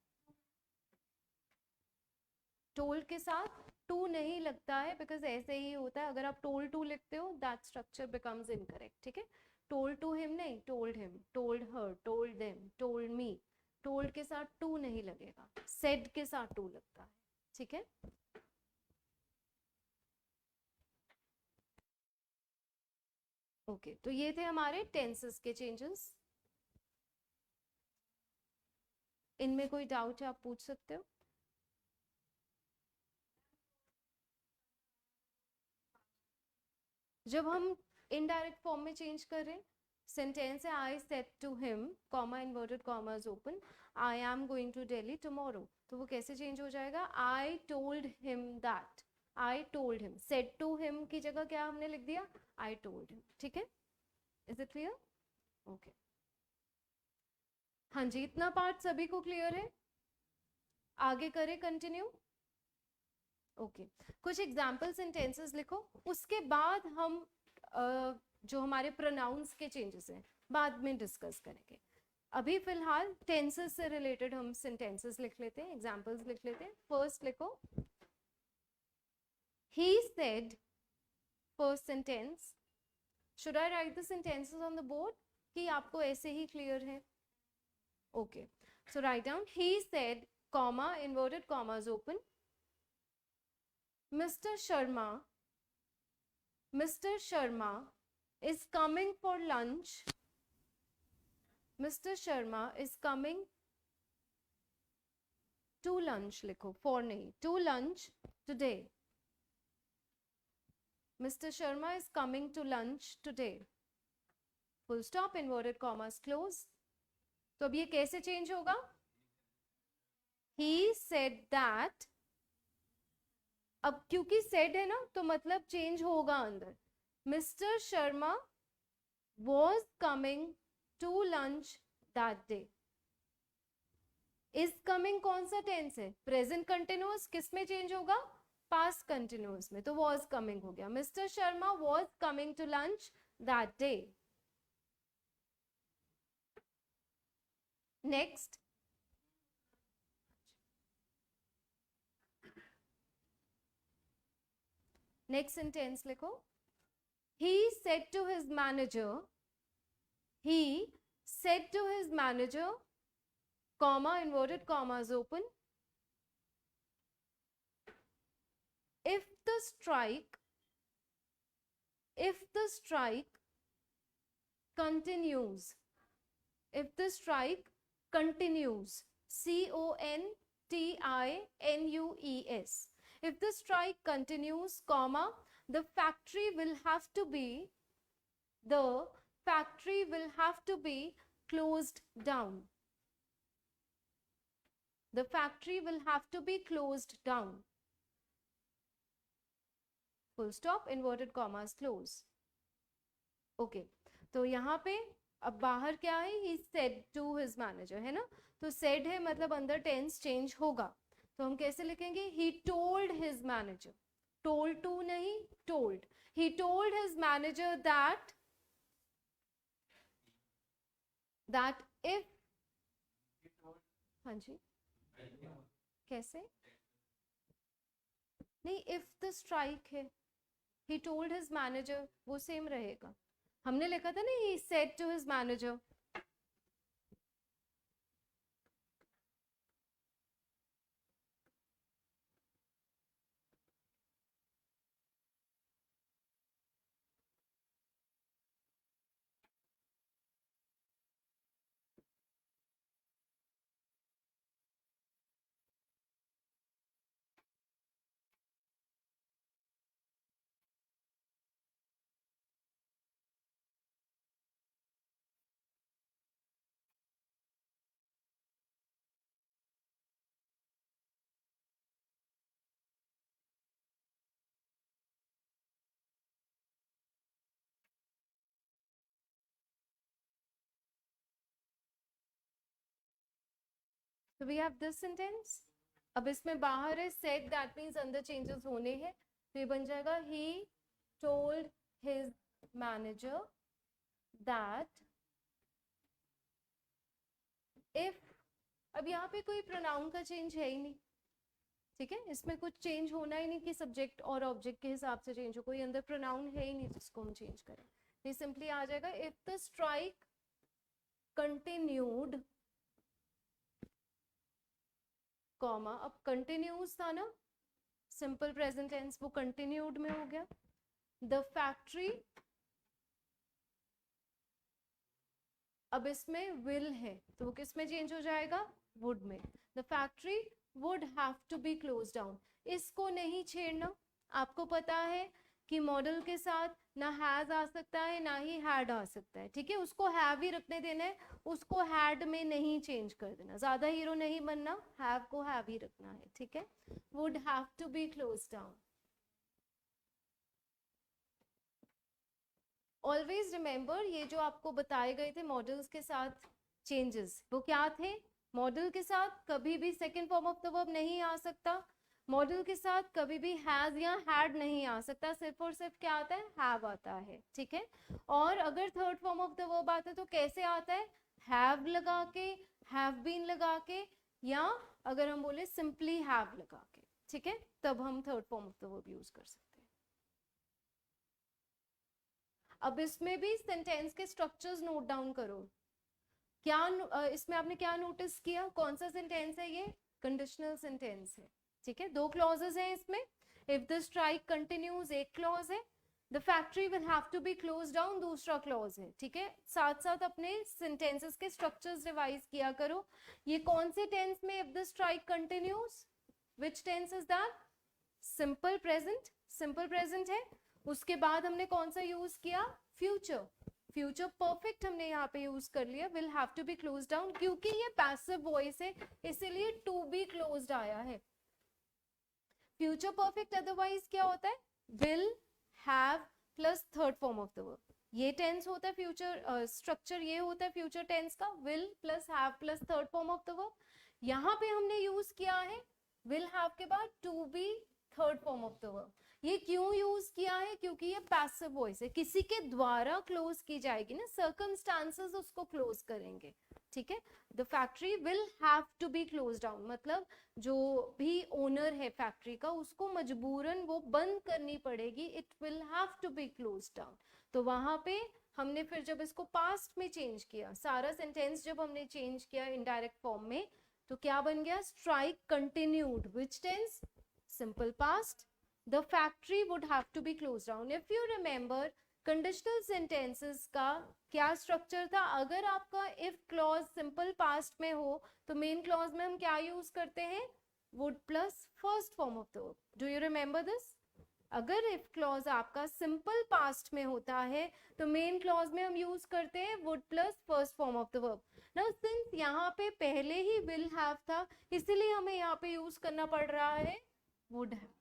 टोल्ड के साथ टू नहीं लगता है बिकॉज ऐसे ही होता है, अगर आप टोल्ड टू लिखते हो दैट स्ट्रक्चर बिकम्स इनकरेक्ट, ठीक है। टोल्ड टू हिम नहीं, told him, told her, told them, told me, told के साथ टू नहीं लगेगा, सेड के साथ टू लगता है, ठीक है। ओके तो ये थे हमारे टेंसेस के चेंजेस। इनमें कोई डाउट है आप पूछ सकते हो। जब हम इनडायरेक्ट फॉर्म में चेंज कर रहे हैं, सेंटेंस है I said to him, comma inverted commas open, I am going to Delhi tomorrow, तो वो कैसे चेंज हो जाएगा, I told him that, I told him, said to him की जगह क्या हमने लिख दिया, आई टोल्ड हिम, ठीक है। Is it clear? ओके हाँ जी, इतना पार्ट सभी को क्लियर है? आगे करें कंटिन्यू। ओके कुछ एग्जाम्पल सेंटेंसेस लिखो, उसके बाद हम जो हमारे प्रोनाउंस के चेंजेस हैं बाद में डिस्कस करेंगे। अभी फिलहाल टेंसेस से रिलेटेड हम सेंटेंसेस लिख लेते हैं, एग्जाम्पल्स लिख लेते हैं। फर्स्ट लिखो, he said, first sentence. Should I right the sentences on the board कि आपको ऐसे ही क्लियर है? Okay so write down, he said, comma inverted commas open, Mr. Sharma is coming for lunch. Mr. Sharma is coming to lunch लिखो, for नहीं, to lunch today. Mr. Sharma is coming to lunch today. Full stop, inverted commas close. तो अब ये कैसे चेंज होगा? He said that, अब क्योंकि said है ना तो मतलब चेंज होगा अंदर। Mr. Sharma was coming to lunch that day. Is coming कौन सा टेंस है? प्रेजेंट कंटिन्यूअस, किस में चेंज होगा? पास्ट कंटिन्यूअस में, तो was coming हो गया। Mr. Sharma was coming to lunch that day. Next, next sentence लिखो, he said to his manager, comma inverted commas open, if the strike continues, CONTINUES, if the strike continues, comma, the factory will have to be closed down. The factory will have to be closed down. Full stop, inverted commas close. Okay, तो यहाँ पे अब बाहर क्या है? He said to his manager, है ना, तो said है मतलब अंदर टेंस चेंज होगा, तो हम कैसे लिखेंगे? He told his manager, told to नहीं, told, he told his manager that if, हाँ जी कैसे नहीं, if the strike है, he told his manager, वो सेम रहेगा। हमने लिखा था ना he said to his manager, तो वी हैव दिस सेंटेंस। अब इसमें बाहर है सेड, दैट मीन्स अंदर चेंजेस होने हैं, तो ये बन जाएगा he told his manager that if, अब यहाँ पे कोई प्रोनाउन का चेंज है ही नहीं, ठीक है, इसमें कुछ चेंज होना ही नहीं कि सब्जेक्ट और ऑब्जेक्ट के हिसाब से चेंज हो, कोई अंदर प्रोनाउन है ही नहीं जिसको हम चेंज करें। ये सिंपली आ जाएगा if the strike continued, comma, अब कंटिन्यूस था ना, सिंपल प्रेजेंट टेंस, वो कंटिन्यूड में हो गया। द फैक्ट्री, अब इसमें विल है तो वो किस में चेंज हो जाएगा, वुड में। The factory would have to be close down, इसको नहीं छेड़ना। आपको पता है कि मॉडल के साथ ना हैज आ सकता है ना ही हैड आ सकता है, ठीक है, उसको हैव ही रखने देना है, उसको हैड में नहीं चेंज कर देना, ज्यादा हीरो नहीं बनना, हैव को हैव ही रखना है, ठीक है। Would have to be close down. Always remember, ये जो आपको बताए गए थे मॉडल्स के साथ चेंजेस, वो क्या थे, मॉडल के साथ कभी भी second form of the verb नहीं आ सकता, मॉडल के साथ कभी भी हैज या हैड नहीं आ सकता, सिर्फ और सिर्फ क्या आता है, हैव आता है, ठीक है। और अगर third form of the verb आता है तो कैसे आता है, हैव लगा के, हैव बीन लगा के, या अगर हम बोले सिंपली हैव लगा के, ठीक है, तब हम third form of the verb use कर सकते हैं। अब इसमें भी सेंटेंस के स्ट्रक्चर्स नोट डाउन करो। क्या इसमें आपने क्या नोटिस किया, कौन सा सेंटेंस है ये, कंडीशनल सेंटेंस है, ठीक है। दो क्लॉजेस हैं इसमें, इफ द स्ट्राइक कंटिन्यूज एक क्लॉज है, the factory will have to be close down दूसरा क्लॉज है, ठीक है। साथ साथ अपने सेंटेंसेस के स्ट्रक्चर्स रिवाइज किया करो। ये कौन से टेंस में if the strike continues, which tense is that, simple present, simple present है। उसके बाद हमने कौन सा यूज किया, फ्यूचर, फ्यूचर परफेक्ट हमने यहाँ पे यूज कर लिया, will have to be close down, क्योंकि ये पैसिव वॉइस है इसीलिए टू बी क्लोज्ड आया है। फ्यूचर परफेक्ट अदरवाइज क्या होता है, will have plus third form of the verb, ये टेंस होता है फ्यूचर स्ट्रक्चर, ये होता है फ्यूचर टेंस का, will plus have plus third form of the verb. यहाँ पे हमने यूज किया है विल हैव के बाद to be third form of the verb. ये क्यों यूज किया है, क्योंकि ये पैसिव वॉइस है, किसी के द्वारा क्लोज की जाएगी ना, सर्कमस्टांसेस उसको क्लोज करेंगे, ठीक है। The factory will have to be close down, मतलब जो भी ओनर है फैक्ट्री का उसको मजबूरन वो बंद करनी पड़ेगी, it will have to be close down. तो वहां पे हमने फिर जब इसको पास्ट में चेंज किया, सारा सेंटेंस जब हमने चेंज किया इनडायरेक्ट फॉर्म में, तो क्या बन गया, strike continued, which tense, simple past, the factory would have to be closed down. If you remember, conditional sentences का क्या structure था, अगर आपका if clause simple past में हो तो main clause में हम क्या use करते हैं, would plus first form of the verb. Do you remember this? अगर if clause आपका simple past में होता है तो main clause में हम use करते हैं would plus first form of the verb. Now since यहाँ पे पहले ही will have था, इसीलिए हमें यहाँ पे use करना पड़ रहा है would have,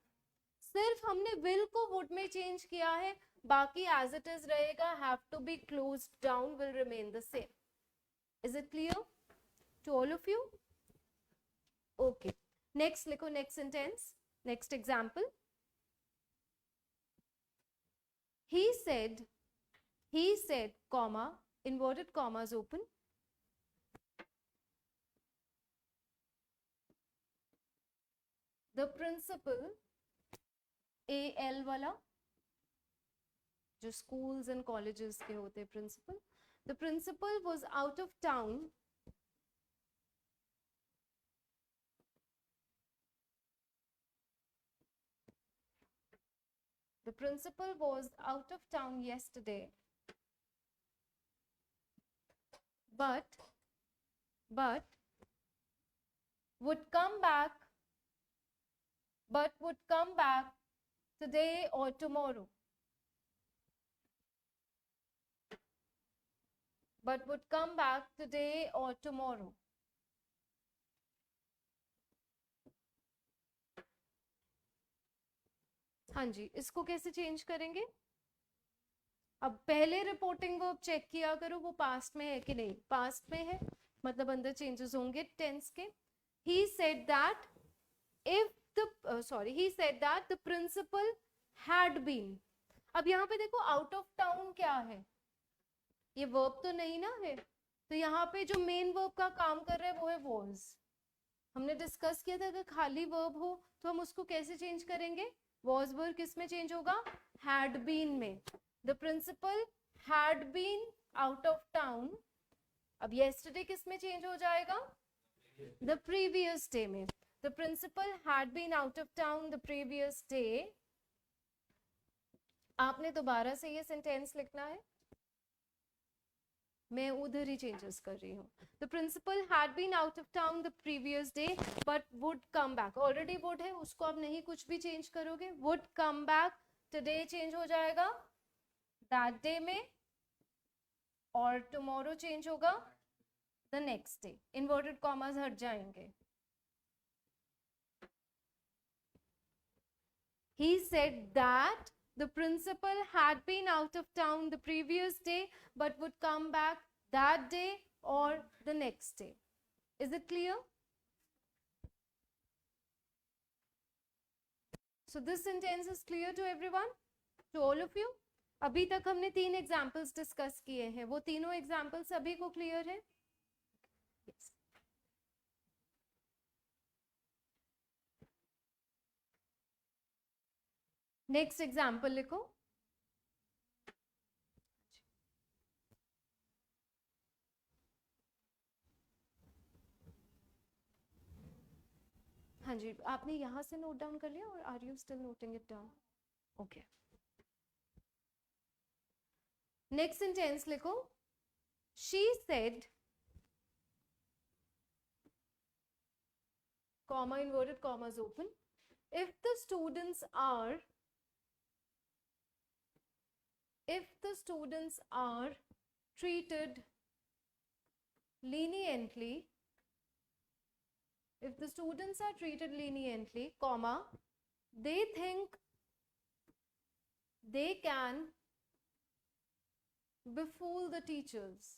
सिर्फ हमने will को would में चेंज किया है, बाकी as it is रहेगा, have to be closed down will remain the same. Is it clear to all of you? Okay, next लिखो, next sentence, next example. He said, comma, inverted commas open, the principal, AL वाला जो schools and colleges के होते principal, the principal was out of town yesterday, but would come back today or tomorrow. But would come back today or tomorrow. हाँ जी, इसको कैसे चेंज करेंगे, अब पहले रिपोर्टिंग वर्ब चेक किया करो वो पास्ट में है कि नहीं, पास्ट में है मतलब अंदर चेंजेस होंगे टेंस के। he said that the principal had been, अब यहाँ पे देखो आउट ऑफ टाउन क्या है, ये वर्ब तो नहीं ना है, तो यहाँ पे जो मेन वर्ब का काम कर रहा है वो है was, हमने डिस्कस किया था अगर खाली वर्ब हो तो हम उसको कैसे चेंज करेंगे, वॉज वर्ब किस में चेंज होगा, हैड बीन में. The principal had been out of town. अब yesterday किस में चेंज हो जाएगा, द प्रीवियस डे में. The principal had been out of town the previous day. आपने दोबारा से ये सेंटेंस लिखना है, मैं उधर ही चेंजेस कर रही हूँ. The principal had been out of town the previous day but would come back. Already would है, उसको आप नहीं कुछ भी चेंज करोगे. Would come back today change हो जाएगा दैट डे में, और टुमारो चेंज होगा the next day. Inverted commas हट जाएंगे. He said that the principal had been out of town the previous day but would come back that day or the next day. Is it clear? So this sentence is clear to everyone, to all of you. अभी तक हमने 3 एग्जाम्पल्स डिस्कस किए हैं, वो तीनों एग्जाम्पल सभी को क्लियर है? Yes. नेक्स्ट एग्जाम्पल लिखो. हाँ जी, आपने यहाँ से नोट डाउन कर लिया और are you still noting it down? Okay. Next sentence लिखो. She said, comma inverted commas open, if the students are treated leniently, if the students are treated leniently, comma, they think they can befool the teachers.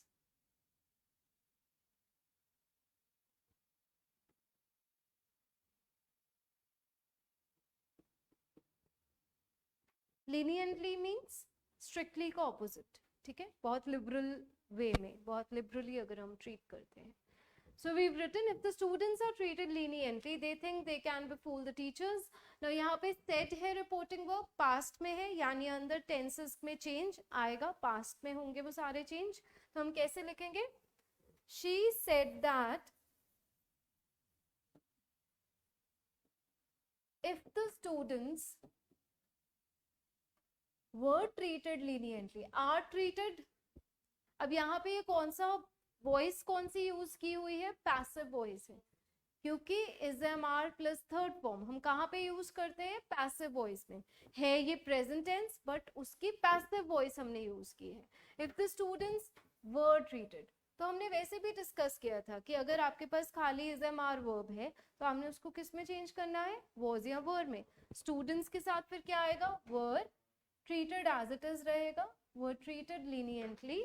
Leniently means strictly का ऑपोजिट. ठीक है, बहुत लिबरल वे में, बहुत लिबरली अगर हम ट्रीट करते हैं. So we've written if the students are treated leniently, they think they can befool the teachers. Now यहाँ पे said है reporting verb, past में है, यानी अंदर tenses में change आएगा, past में होंगे वो सारे change. तो हम कैसे लिखेंगे? She said that if the students were treated leniently, are treated. अब यहाँ पे ये कौन सा वॉइस कौन सी यूज की हुई है, पैसिव वॉइस है, क्योंकि is am are plus third form हम कहाँ पे यूज करते हैं, पैसिव वॉइस में है. ये प्रेजेंट टेंस बट उसकी पैसिव वॉइस हमने यूज की है. If the students were treated, तो हमने वैसे भी डिस्कस किया था कि अगर आपके पास खाली इज एम आर वर्ब है तो हमने उसको किस में चेंज करना है, वॉज या वर में. स्टूडेंट्स के साथ फिर क्या आएगा, वर. treated as it is रहेगा, were treated leniently.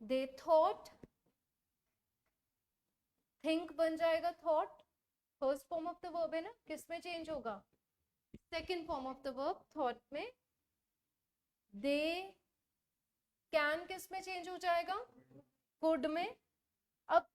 They thought, think बन जाएगा thought, first form of the verb है ना, किस में change होगा, second form of the verb thought में. They can किस में change हो जाएगा, could में. अब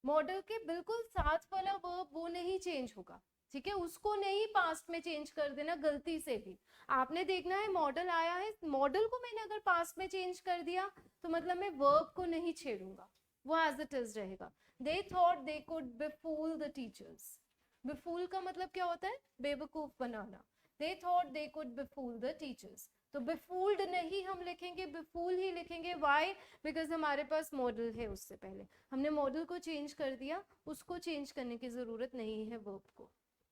मॉडल के बिल्कुल साथ वाला वर्ब वो नहीं चेंज होगा, ठीक है, उसको नहीं पास्ट में चेंज कर देना गलती से भी. आपने देखना है मॉडल आया है, मॉडल को मैंने अगर पास्ट में चेंज कर दिया तो मतलब मैं वर्ब को नहीं छेड़ूंगा, वो एज इट इज रहेगा. They thought they could befool the teachers. Befool का मतलब क्या होता है, बेवकूफ बनाना. They thought they could befool the teachers. तो बेफूल्ड नहीं हम लिखेंगे, बेफूल ही लिखेंगे. वाई? बिकॉज हमारे पास मॉडल है, उससे पहले हमने मॉडल को चेंज कर दिया, उसको चेंज करने की जरूरत नहीं है वर्ब को.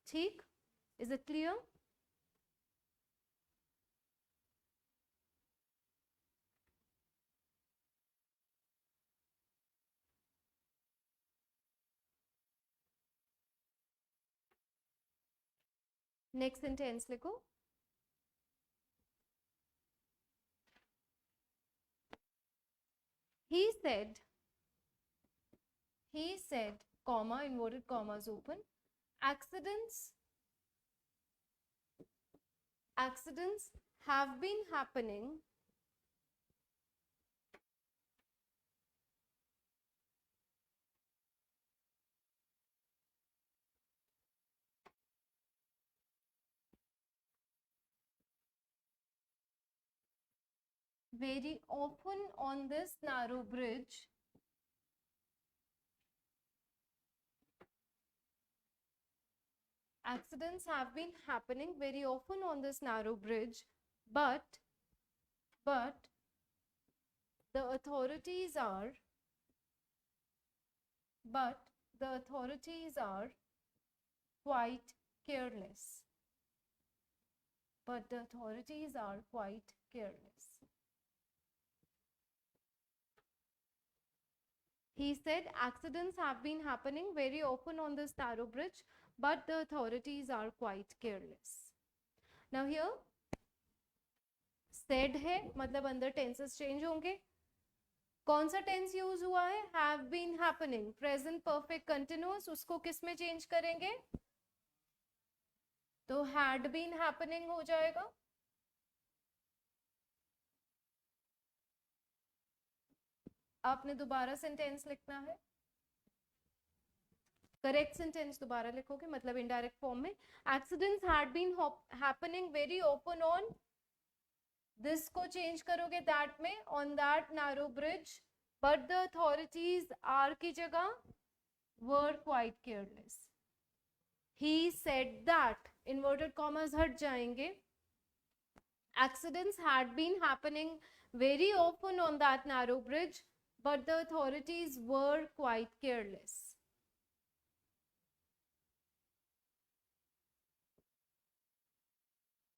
ठीक, is it clear? Next sentence लिखो. he said, comma, inverted commas open, accidents have been happening very often on this narrow bridge, accidents have been happening very often on this narrow bridge, but the authorities are quite careless. But the authorities are quite careless. He said accidents have been happening very often on this narrow bridge, but the authorities are quite careless. Now here said है मतलब अंदर tenses change होंगे. कौन सा टेंस यूज हुआ है? Have been happening. Present perfect continuous, उसको किस में चेंज करेंगे? तो हैड बीन हैपनिंग हो जाएगा. आपने दोबारा सेंटेंस लिखना है. करेक्ट सेंटेंस दोबारा लिखोगे, मतलब इनडायरेक्ट फॉर्म में. Accidents had been happening very open on, this को चेंज करोगे दैट में, on that narrow bridge, but the authorities are की जगह were quite careless. He said that, inverted commas हट जाएंगे. Accidents had been happening very often on that narrow bridge, but the authorities were quite careless.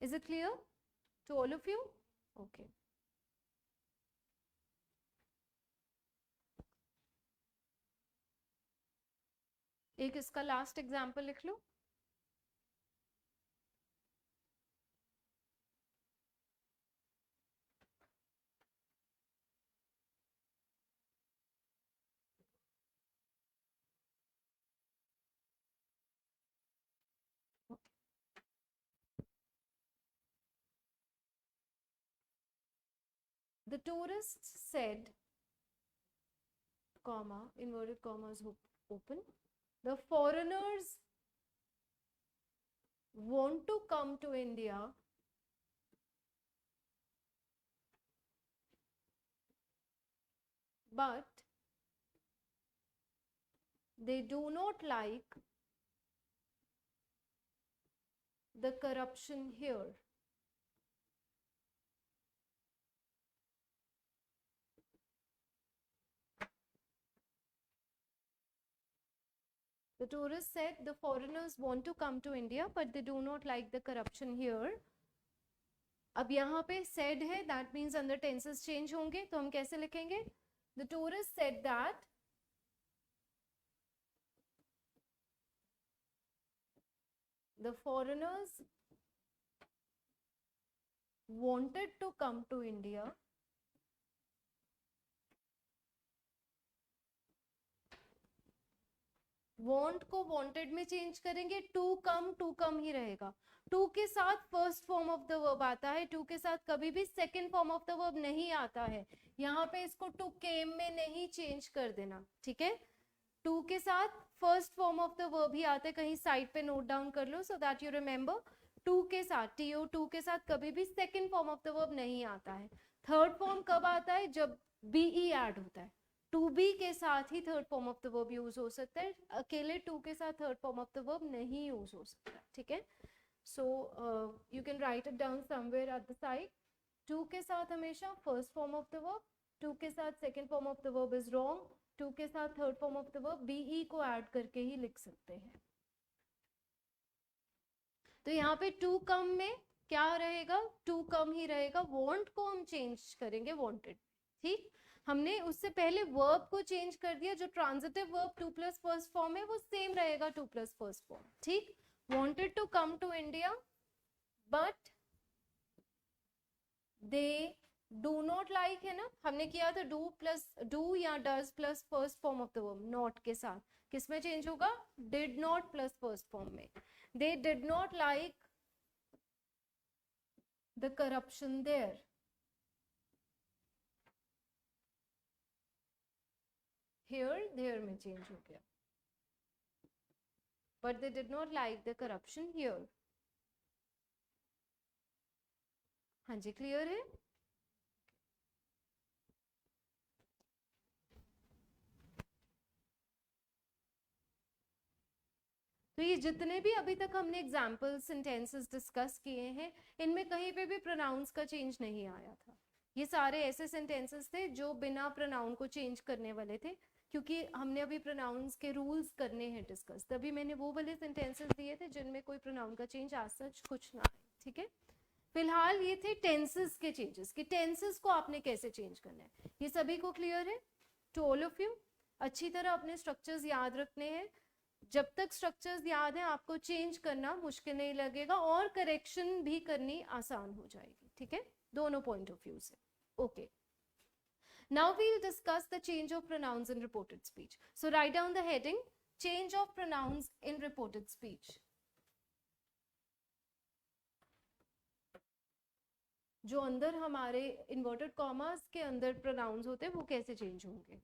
Is it clear to all of you? Okay. एक इसका लास्ट एग्जाम्पल लिख लो. The tourists said, comma, inverted commas open, the foreigners want to come to India, but they do not like the corruption here. The tourists said the foreigners want to come to India, but they do not like the corruption here. अब यहाँ पे said है, that means अंदर tenses change होंगे, तो हम कैसे लिखेंगे? The tourists said that the foreigners wanted to come to India, want को wanted में चेंज करेंगे, to come ही रहेगा. to के साथ first form of the verb आता है, to के साथ कभी भी second form of the verb नहीं आता है. यहाँ पे इसको to came में नहीं चेंज कर देना, ठीक है? to के साथ first form of the verb ही आता है, कहीं साइड पे नोट डाउन कर लो so that you remember. to के साथ to के साथ कभी भी second form of the verb नहीं आता है. थर्ड फॉर्म कब आता है? जब be ऐड होता है. टू बी के साथ ही third form of the verb use हो सकता है, अकेले टू के साथ third form of the verb नहीं यूज हो सकता, ठीक है? So you can write it down somewhere at the side. To के साथ हमेशा first form of the verb, to के साथ second form of the verb is wrong, to के साथ third form of the verb be को ऐड करके ही लिख सकते हैं. तो यहाँ पे टू कम में क्या रहेगा? टू कम ही रहेगा. वॉन्ट को हम चेंज करेंगे वॉन्टेड, ठीक? हमने उससे पहले वर्ब को चेंज कर दिया, जो transitive verb to plus first form है वो सेम रहेगा टू प्लस फर्स्ट फॉर्म, ठीक? Wanted to come to India but they do not like, है ना? हमने किया था डू प्लस डू या does plus first form of the verb not के साथ. किस में चेंज होगा? Did not plus first form में. They did not like the corruption there. Here, there में change हो गया. But they did not like the corruption here. हाँ जी, clear है? तो ये जितने भी अभी तक हमने एग्जाम्पल सेंटेंसेस डिस्कस किए हैं, इनमें कहीं पे भी प्रोनाउंस का चेंज नहीं आया था। ये सारे ऐसे सेंटेंसेस थे जो बिना प्रोनाउन को चेंज करने वाले थे, क्योंकि हमने अभी प्रोनाउंस के रूल्स करने हैं डिस्कस, तभी मैंने वो वाले सेंटेंसेस दिए थे जिनमें कोई प्रोनाउन का चेंज आज सच कुछ ना आए, ठीक है। फिलहाल ये थे टेंसेस के चेंजेस, कि टेंसेस को आपने कैसे चेंज करना है। ये सभी को क्लियर है टू ऑल ऑफ यू? अच्छी तरह अपने स्ट्रक्चर्स याद रखने हैं। जब तक स्ट्रक्चर्स याद हैं आपको चेंज करना मुश्किल नहीं लगेगा और करेक्शन भी करनी आसान हो जाएगी, ठीक है, दोनों पॉइंट ऑफ व्यू से। Okay, now we'll discuss the change of pronouns in reported speech. So write down the heading, change of pronouns in reported speech. जो अंदर हमारे इन्वर्टेड कॉमास के अंदर प्रोनाउंस होते हैं वो कैसे चेंज होंगे।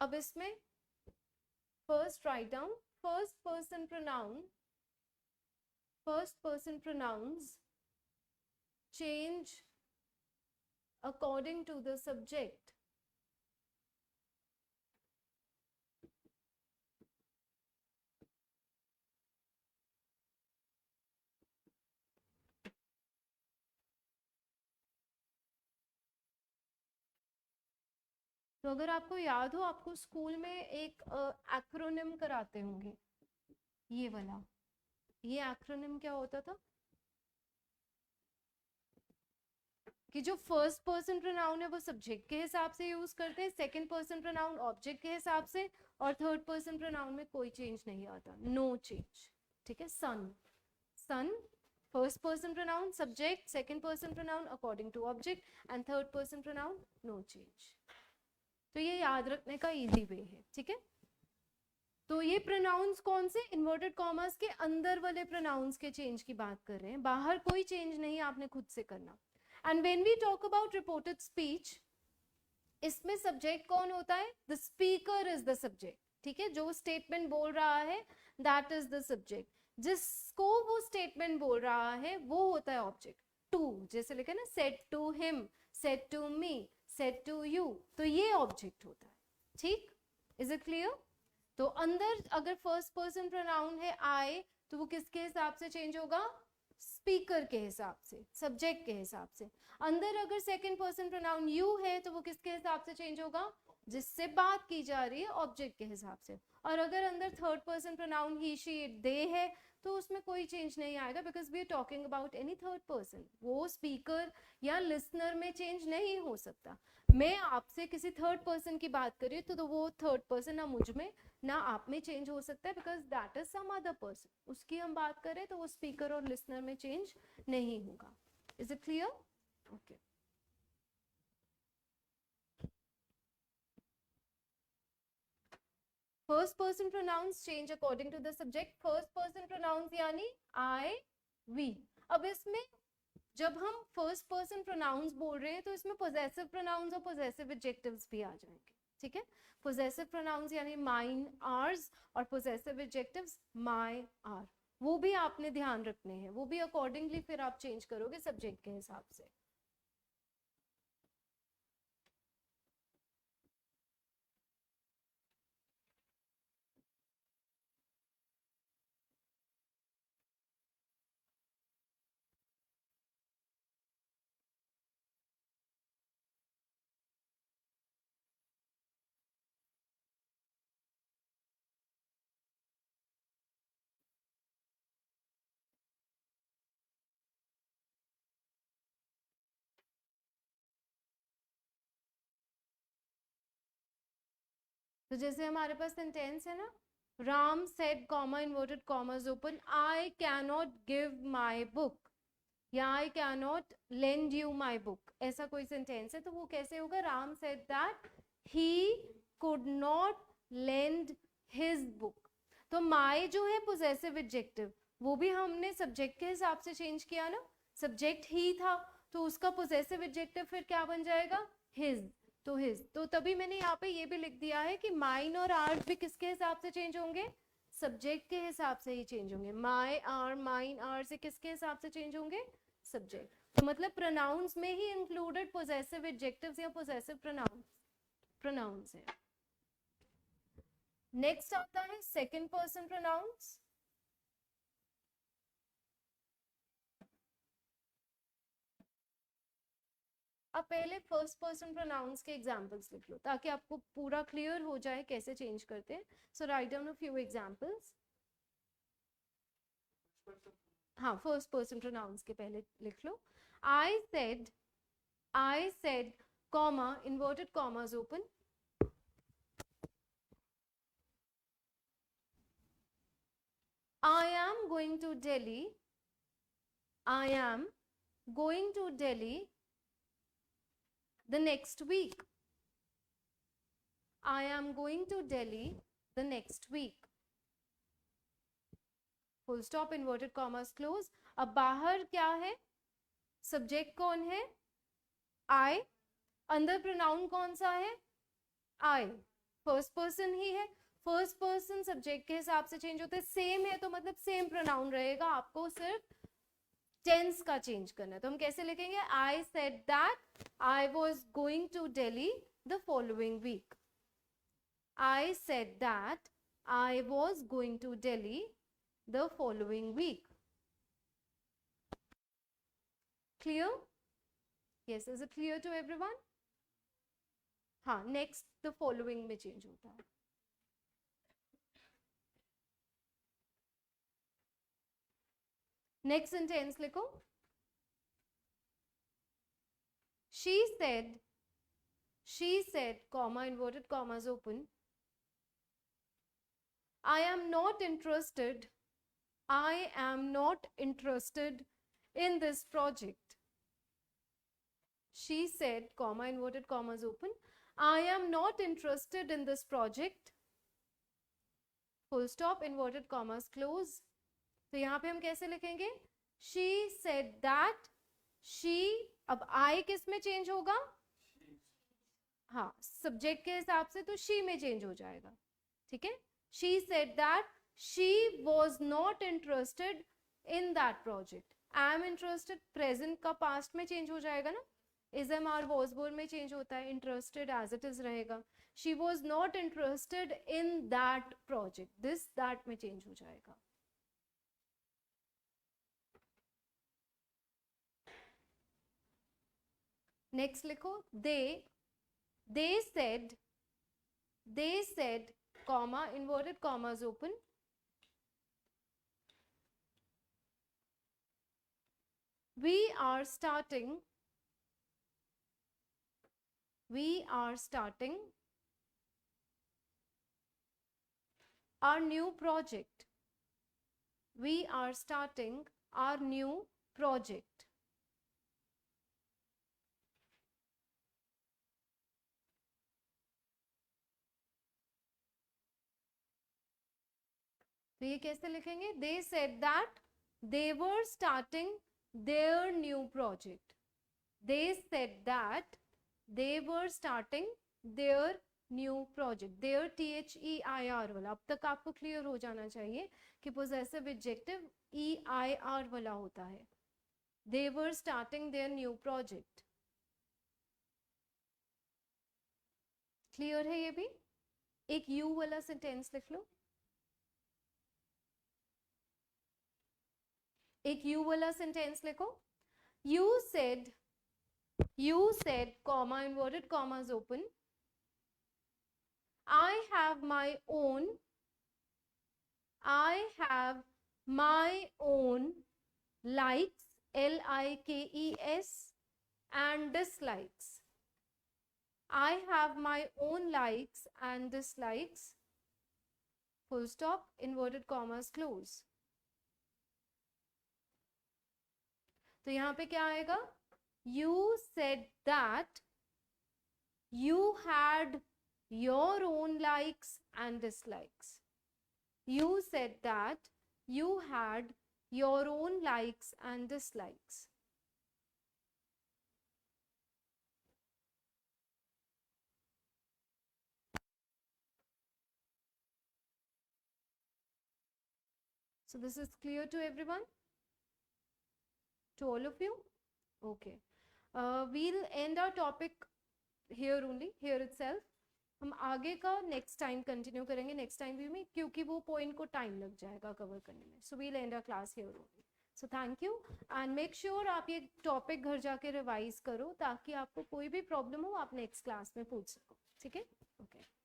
अब इसमें first write down first person pronouns change according to the subject. तो अगर आपको याद हो, आपको स्कूल में एक एक्रोनिम कराते होंगे, ये वाला, ये एक्रोनिम क्या होता था कि जो फर्स्ट पर्सन प्रोनाउन है वो सब्जेक्ट के हिसाब से यूज करते हैं, सेकंड पर्सन प्रोनाउन ऑब्जेक्ट के हिसाब से, और थर्ड पर्सन प्रोनाउन में कोई चेंज नहीं आता, नो चेंज, ठीक है। Son, son first person pronoun subject, second person pronoun according to object, and third person pronoun no change. तो ये याद रखने का इजी वे है, ठीक है। तो ये प्रोनाउंस कौन से, इन्वर्टेड कॉमर्स के अंदर वाले प्रोनाउंस के चेंज की बात कर रहे हैं, बाहर कोई चेंज नहीं आपने खुद से करना। And when we talk about reported speech, इसमें सब्जेक्ट कौन होता है, the speaker is the subject, ठीक है। जो स्टेटमेंट बोल रहा है दैट इज द सब्जेक्ट, जिसको वो स्टेटमेंट बोल रहा है वो होता है ऑब्जेक्ट। टू, जैसे लिखे ना, said to him, said to me, said to you, तो ये ऑब्जेक्ट होता है, ठीक। Is it clear? तो अंदर अगर फर्स्ट पर्सन प्रोनाउन है आई, तो वो किसके हिसाब से चेंज होगा, स्पीकर के हिसाब से, सब्जेक्ट के हिसाब से। अंदर अगर सेकंड पर्सन प्रोनाउन यू है तो वो किसके हिसाब से चेंज होगा, जिससे बात की जा रही है ऑब्जेक्ट के हिसाब से। और अगर अंदर third person pronoun he she it they है तो उसमें कोई चेंज नहीं आएगा, because we are talking about any third person, वो स्पीकर या लिसनर में चेंज नहीं हो सकता। मैं आपसे किसी थर्ड पर्सन की बात कर रही हूँ तो वो थर्ड पर्सन ना मुझ में ना आप में चेंज हो सकता है, because that is some other person, उसकी हम बात करें तो वो स्पीकर और लिसनर में चेंज नहीं होगा। Is it clear? Okay, first person pronouns change according to the subject, first person pronouns यानी आई वी। अब इसमें जब हम फर्स्ट पर्सन प्रोनाउंस बोल रहे हैं तो इसमें पोजेसिव प्रोनाउंस और पोजेसिव एडजेक्टिव्स भी आ जाएंगे, ठीक है। पोजेसिव प्रोनाउंस यानी माइन, आर्स, और पोजेसिव एडजेक्टिव्स माय, आर, वो भी आपने ध्यान रखने हैं, वो भी अकॉर्डिंगली फिर आप चेंज करोगे सब्जेक्ट के हिसाब से। तो जैसे हमारे पास सेंटेंस है ना, Ram said comma inverted commas open, I can not give my book, या I can not lend you my book, ऐसा कोई सेंटेंस है तो वो कैसे होगा, Ram said that he could not lend his book. तो माई जो है पोजेसिव एडजेक्टिव, वो भी हमने सब्जेक्ट के हिसाब से चेंज किया ना, सब्जेक्ट ही था तो उसका पोजेसिव एडजेक्टिव फिर क्या बन जाएगा, हिज, तो हिज। तो तभी मैंने यहाँ पे ये भी लिख दिया है कि माइन और आर्स भी किसके हिसाब से चेंज होंगे, सब्जेक्ट के हिसाब से ही चेंज होंगे. माई आर माइन आर से किसके हिसाब से चेंज होंगे? सब्जेक्ट. तो मतलब प्रोनाउंस में ही इंक्लूडेड पोजेसिव एडजेक्टिव्स या पोजेसिव प्रोनाउंस है. नेक्स्ट आता है सेकंड पर्सन प्रोनाउंस. अब पहले फर्स्ट पर्सन प्रोनाउंस के एग्जांपल्स लिख लो ताकि आपको पूरा क्लियर हो जाए कैसे चेंज करते हैं. So write down a few examples. हाँ, फर्स्ट पर्सन प्रोनाउंस के पहले लिख लो. I said comma inverted commas open. I am going to Delhi. I am going to Delhi the next week. I am going to Delhi the next week. Full stop, inverted commas close. अब बाहर क्या है? सब्जेक्ट कौन है? I. अंदर प्रोनाउन कौन सा है? I. फर्स्ट पर्सन ही है. फर्स्ट पर्सन सब्जेक्ट के हिसाब से चेंज होते हैं. सेम है तो मतलब सेम प्रोनाउन रहेगा. आपको सिर्फ टेंस का चेंज करना है. तो हम कैसे लिखेंगे? I said that I was going to Delhi the following week. I said that I was going to Delhi the following week. Clear? Yes, is it clear to everyone? हाँ, नेक्स्ट द फॉलोइंग में चेंज होता है. नेक्स्ट सेंटेंस लिखो. she said comma inverted commas open, I am not interested in this project. She said comma inverted commas open, I am not interested in this project. Full stop, inverted commas close. तो यहाँ पे हम कैसे लिखेंगे? She said that. she, अब I किस में चेंज होगा? हाँ, सब्जेक्ट के हिसाब से तो she में चेंज हो जाएगा. ठीक है? She said that she was not interested in that project. I am interested present का past में चेंज हो जाएगा ना. is am are was were में चेंज होता है. interested as it is रहेगा. She was not interested in that project. this that में चेंज हो जाएगा. नेक्स्ट लिखो. they said comma inverted commas open, we are starting our new project. We are starting our new project. तो ये कैसे लिखेंगे? they said that they were starting their new project. they said that they were starting their new project. their THEIR वाला अब तक आपको क्लियर हो जाना चाहिए कि possessive adjective EIR वाला होता है. they were starting their new project. Clear है ये भी? एक यू वाला सेंटेंस लिख लो. एक यू वाला सेंटेंस लिखो. you said comma inverted commas open, I have my own likes LIKES and dislikes. I have my own likes and dislikes. Full stop, inverted commas close. तो यहाँ पे क्या आएगा? You said that you had your own likes and dislikes. You said that you had your own likes and dislikes. So this is clear to everyone, to all of you? Okay. We'll end our topic here only, here itself. हम आगे का नेक्स्ट टाइम कंटिन्यू करेंगे नेक्स्ट टाइम व्यू में, क्योंकि वो पॉइंट को टाइम लग जाएगा कवर करने में. So we'll end our class here only. So thank you and make sure आप ये टॉपिक घर जाके रिवाइज करो ताकि आपको कोई भी प्रॉब्लम हो आप नेक्स्ट क्लास में पूछ सको. ठीक है? ओके.